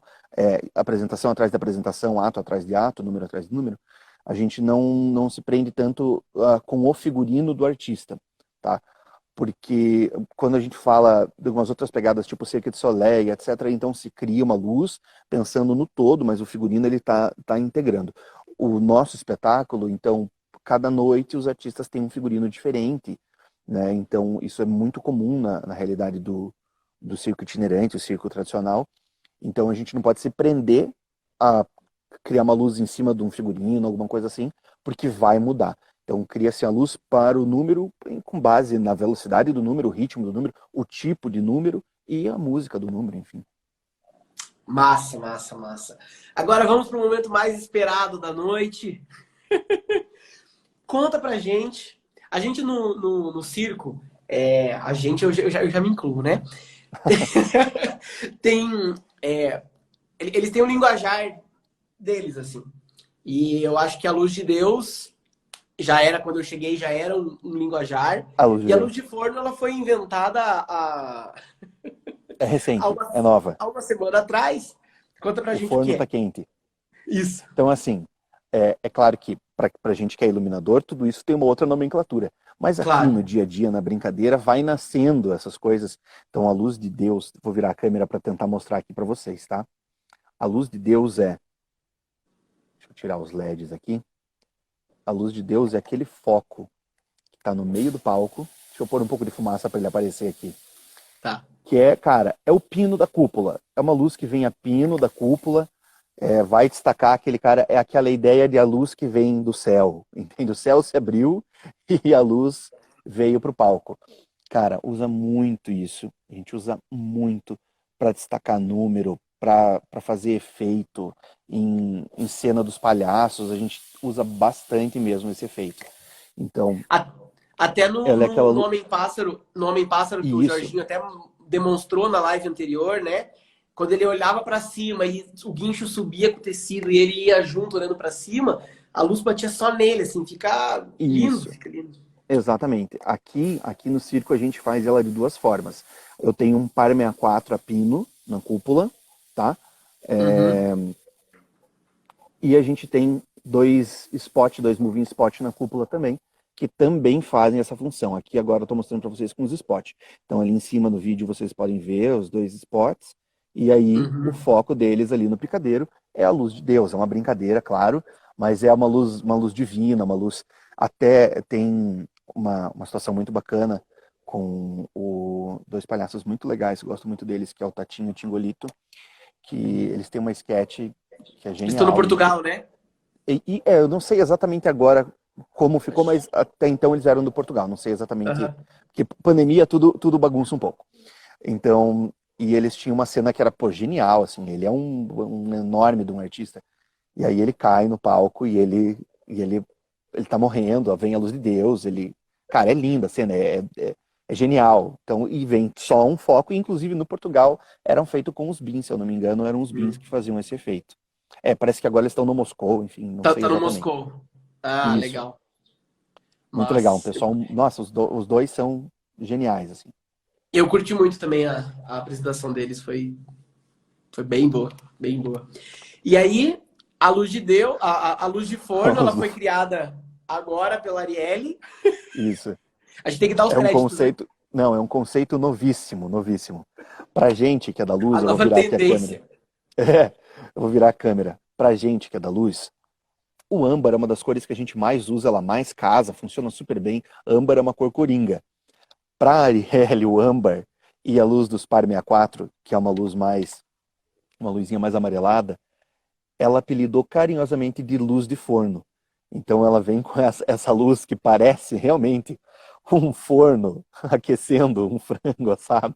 apresentação atrás de apresentação, ato atrás de ato, número atrás de número, a gente não se prende tanto com o figurino do artista, tá? Porque quando a gente fala de algumas outras pegadas, tipo Cirque du Soleil, etc., então se cria uma luz pensando no todo, mas o figurino ele tá integrando. O nosso espetáculo, então, cada noite os artistas têm um figurino diferente, né? Então isso é muito comum na realidade do circo itinerante, o circo tradicional. Então a gente não pode se prender a criar uma luz em cima de um figurino, alguma coisa assim, porque vai mudar. Então cria-se a luz para o número com base na velocidade do número, o ritmo do número, o tipo de número e a música do número, enfim. Massa, massa, massa. Agora vamos para o momento mais esperado da noite. Conta pra gente. A gente no circo, a gente, eu já me incluo, né? Tem, eles têm um linguajar deles, assim. E eu acho que a luz de Deus já era, quando eu cheguei, já era um linguajar. A luz de E a luz Deus. de forno, ela foi inventada É recente, é nova. há uma semana atrás. Conta pra O gente o que forno está é. quente. Isso. Então, assim, é claro que para a gente que é iluminador, tudo isso tem uma outra nomenclatura. Mas aqui Claro. no dia a dia, na brincadeira, vai nascendo essas coisas. Então, a luz de Deus, vou virar a câmera para tentar mostrar aqui para vocês, tá? A luz de Deus deixa eu tirar os LEDs aqui. A luz de Deus é aquele foco que está no meio do palco. Deixa eu pôr um pouco de fumaça para ele aparecer aqui. Tá. Que cara, é o pino da cúpula. É uma luz que vem a pino da cúpula. Vai destacar aquele cara, é aquela ideia de a luz que vem do céu, entende? O céu se abriu e a luz veio para o palco. Cara, usa muito isso, a gente usa muito para destacar número, para fazer efeito em cena dos palhaços, a gente usa bastante mesmo esse efeito. Então, Até ela é aquela no luz. Homem-Pássaro, que o Isso, Jorginho até demonstrou na live anterior, né? Quando ele olhava para cima e o guincho subia com o tecido e ele ia junto olhando para cima, a luz batia só nele, assim, fica lindo, Isso, fica lindo. exatamente. Aqui no circo a gente faz ela de duas formas. Eu tenho um par 64 a pino na cúpula, tá? Uhum. E a gente tem dois moving spot na cúpula também, que também fazem essa função. Aqui agora eu estou mostrando para vocês com os spots. Então ali em cima no vídeo vocês podem ver os dois spots, e aí o Uhum. foco deles ali no picadeiro é a luz de Deus. É uma brincadeira, claro, mas é uma luz divina, uma luz. Até tem uma situação muito bacana com dois palhaços muito legais, eu gosto muito deles, que é o Tatinho e o Tingolito, que eles têm uma sketch que é Estou no genial. Portugal, né? Eu não sei exatamente agora como ficou, mas até então eles eram do Portugal. Não sei exatamente, Aham. porque pandemia tudo bagunça um pouco. Então, e eles tinham uma cena que era, pô, genial, assim. Ele é um enorme de um artista. E aí ele cai no palco ele tá morrendo, vem a luz de Deus, cara, é linda a cena, é genial. Então, e vem só um foco, e inclusive no Portugal eram feitos com os beans, se eu não me engano, eram os beans Hum. que faziam esse efeito. Parece que agora eles estão no Moscou, enfim, não Tá, sei tá no exatamente. Moscou. Ah, Isso, legal. muito legal, um Mas pessoal, nossa, os dois são geniais, assim. eu curti muito também a apresentação deles, foi bem boa, bem boa. E aí, a luz de Deus, a luz de forno, ela foi criada agora pela Arielle. Isso. A gente tem que dar os É um créditos, né? conceito, não, é um conceito novíssimo, novíssimo. Pra gente que é da A luz, eu vou nova virar aqui a câmera. tendência. É, eu vou virar a câmera. Pra gente que é da luz, o âmbar é uma das cores que a gente mais usa, ela mais casa, funciona super bem. Âmbar é uma cor coringa. Pra Arielle, o âmbar e a luz dos Par 64, que é uma luzinha mais amarelada, ela apelidou carinhosamente de luz de forno. Então ela vem com essa luz que parece realmente um forno aquecendo um frango assado.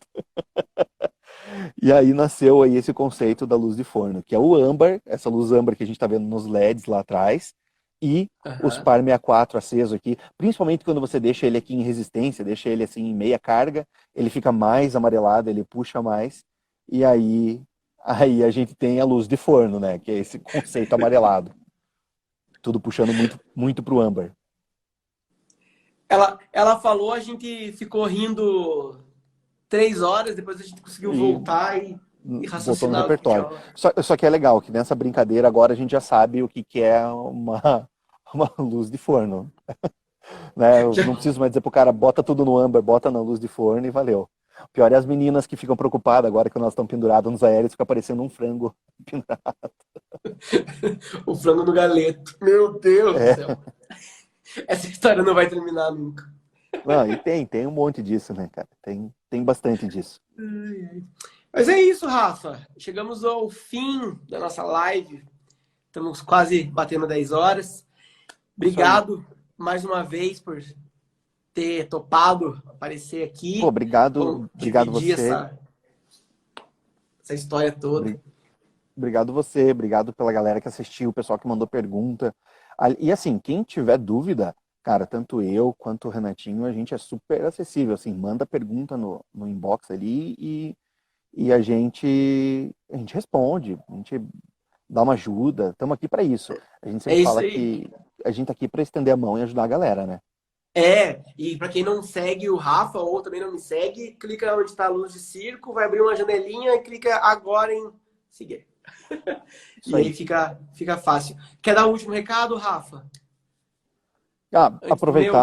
E aí nasceu aí esse conceito da luz de forno, que é o âmbar, essa luz âmbar que a gente está vendo nos LEDs lá atrás, e os Aham. par 64 aceso aqui, principalmente quando você deixa ele aqui em resistência, deixa ele assim em meia carga, ele fica mais amarelado, ele puxa mais, e aí a gente tem a luz de forno, né, que é esse conceito amarelado, tudo puxando muito muito pro âmbar. Ela falou, a gente ficou rindo 3 horas, depois a gente conseguiu E voltar e botou no raciocinar o que repertório. tinha. Só que é legal que nessa brincadeira agora a gente já sabe o que, que é uma luz de forno. Né? Eu não preciso mais dizer pro cara, bota tudo no âmbar, bota na luz de forno e valeu. O pior é as meninas que ficam preocupadas agora que nós estamos pendurados nos aéreos, fica parecendo um frango pendurado. O frango no galeto. Meu Deus do É, céu. Essa história não vai terminar nunca. não, e tem um monte disso, né, cara? Tem bastante disso. Ai, ai. Mas é isso, Rafa. Chegamos ao fim da nossa live. Estamos quase batendo 10 horas. Isso aí. Obrigado mais uma vez por ter topado aparecer Pô, aqui. Vamos obrigado dividir você. essa história toda. Obri- Obrigado você, obrigado pela galera que assistiu, o pessoal que mandou pergunta. E assim, quem tiver dúvida, cara, tanto eu quanto o Renatinho, a gente é super acessível, assim, manda pergunta no inbox ali e a gente responde, a gente dá uma ajuda, estamos aqui para isso. A gente É sempre isso fala aí. que a gente tá aqui para estender a mão e ajudar a galera, né? E para quem não segue o Rafa ou também não me segue, clica onde está a luz de circo, vai abrir uma janelinha e clica agora em seguir. Isso E aí aí. fica fácil. Quer dar o último recado, Rafa? Ah, Antes do meu?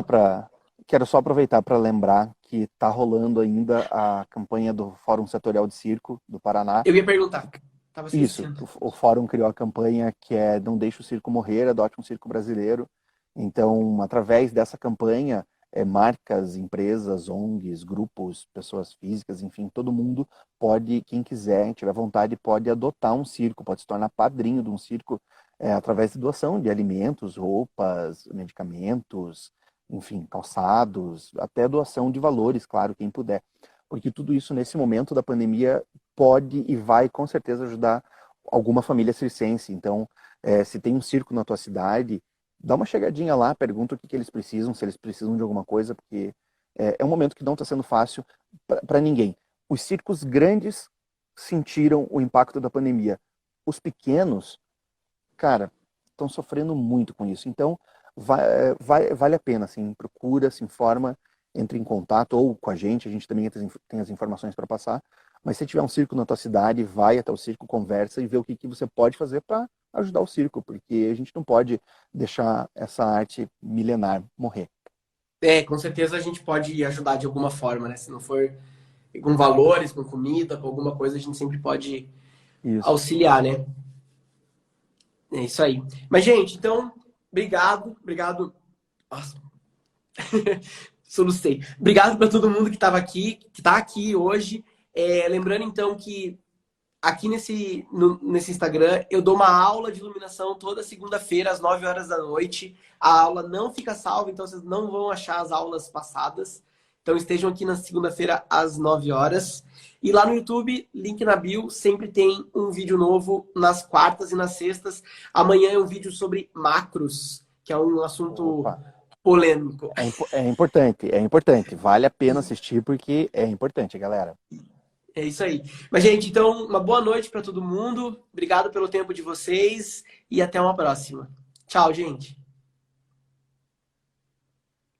quero só aproveitar para lembrar que tá rolando ainda a campanha do Fórum Setorial de Circo do Paraná. Eu ia perguntar. Tava Isso, esquecendo. o fórum criou a campanha que é Não Deixe o Circo Morrer, adote um circo brasileiro. Então, através dessa campanha, marcas, empresas, ONGs, grupos, pessoas físicas, enfim, todo mundo pode, quem quiser, tiver vontade, pode adotar um circo, pode se tornar padrinho de um circo, através de doação de alimentos, roupas, medicamentos, enfim, calçados, até doação de valores, claro, quem puder. Porque tudo isso, nesse momento da pandemia, pode e vai com certeza ajudar alguma família circense. Então, se tem um circo na tua cidade, dá uma chegadinha lá, pergunta o que eles precisam, se eles precisam de alguma coisa, porque é um momento que não está sendo fácil para ninguém. Os circos grandes sentiram o impacto da pandemia. Os pequenos, cara, estão sofrendo muito com isso. Então, vale a pena, assim, procura, se informa, entre em contato ou com a gente também tem as informações para passar. Mas se tiver um circo na tua cidade, vai até o circo, conversa e vê o que você pode fazer para ajudar o circo, porque a gente não pode deixar essa arte milenar morrer. Com certeza a gente pode ajudar de alguma forma, né? Se não for com valores, com comida, com alguma coisa, a gente sempre pode Isso. auxiliar, né? É isso aí. Mas, gente, então, obrigado. Nossa, solucei. Obrigado para todo mundo que estava aqui, que está aqui hoje. Lembrando, então, que aqui nesse Instagram eu dou uma aula de iluminação toda segunda-feira, às 9 horas da noite. A aula não fica salva, então vocês não vão achar as aulas passadas. Então estejam aqui na segunda-feira, às 9 horas. E lá no YouTube, link na bio, sempre tem um vídeo novo nas quartas e nas sextas. Amanhã é um vídeo sobre macros, que é um assunto Opa. polêmico. É importante. Vale a pena assistir porque é importante, galera. É isso aí. Mas, gente, então, uma boa noite para todo mundo. Obrigado pelo tempo de vocês e até uma próxima. Tchau, gente.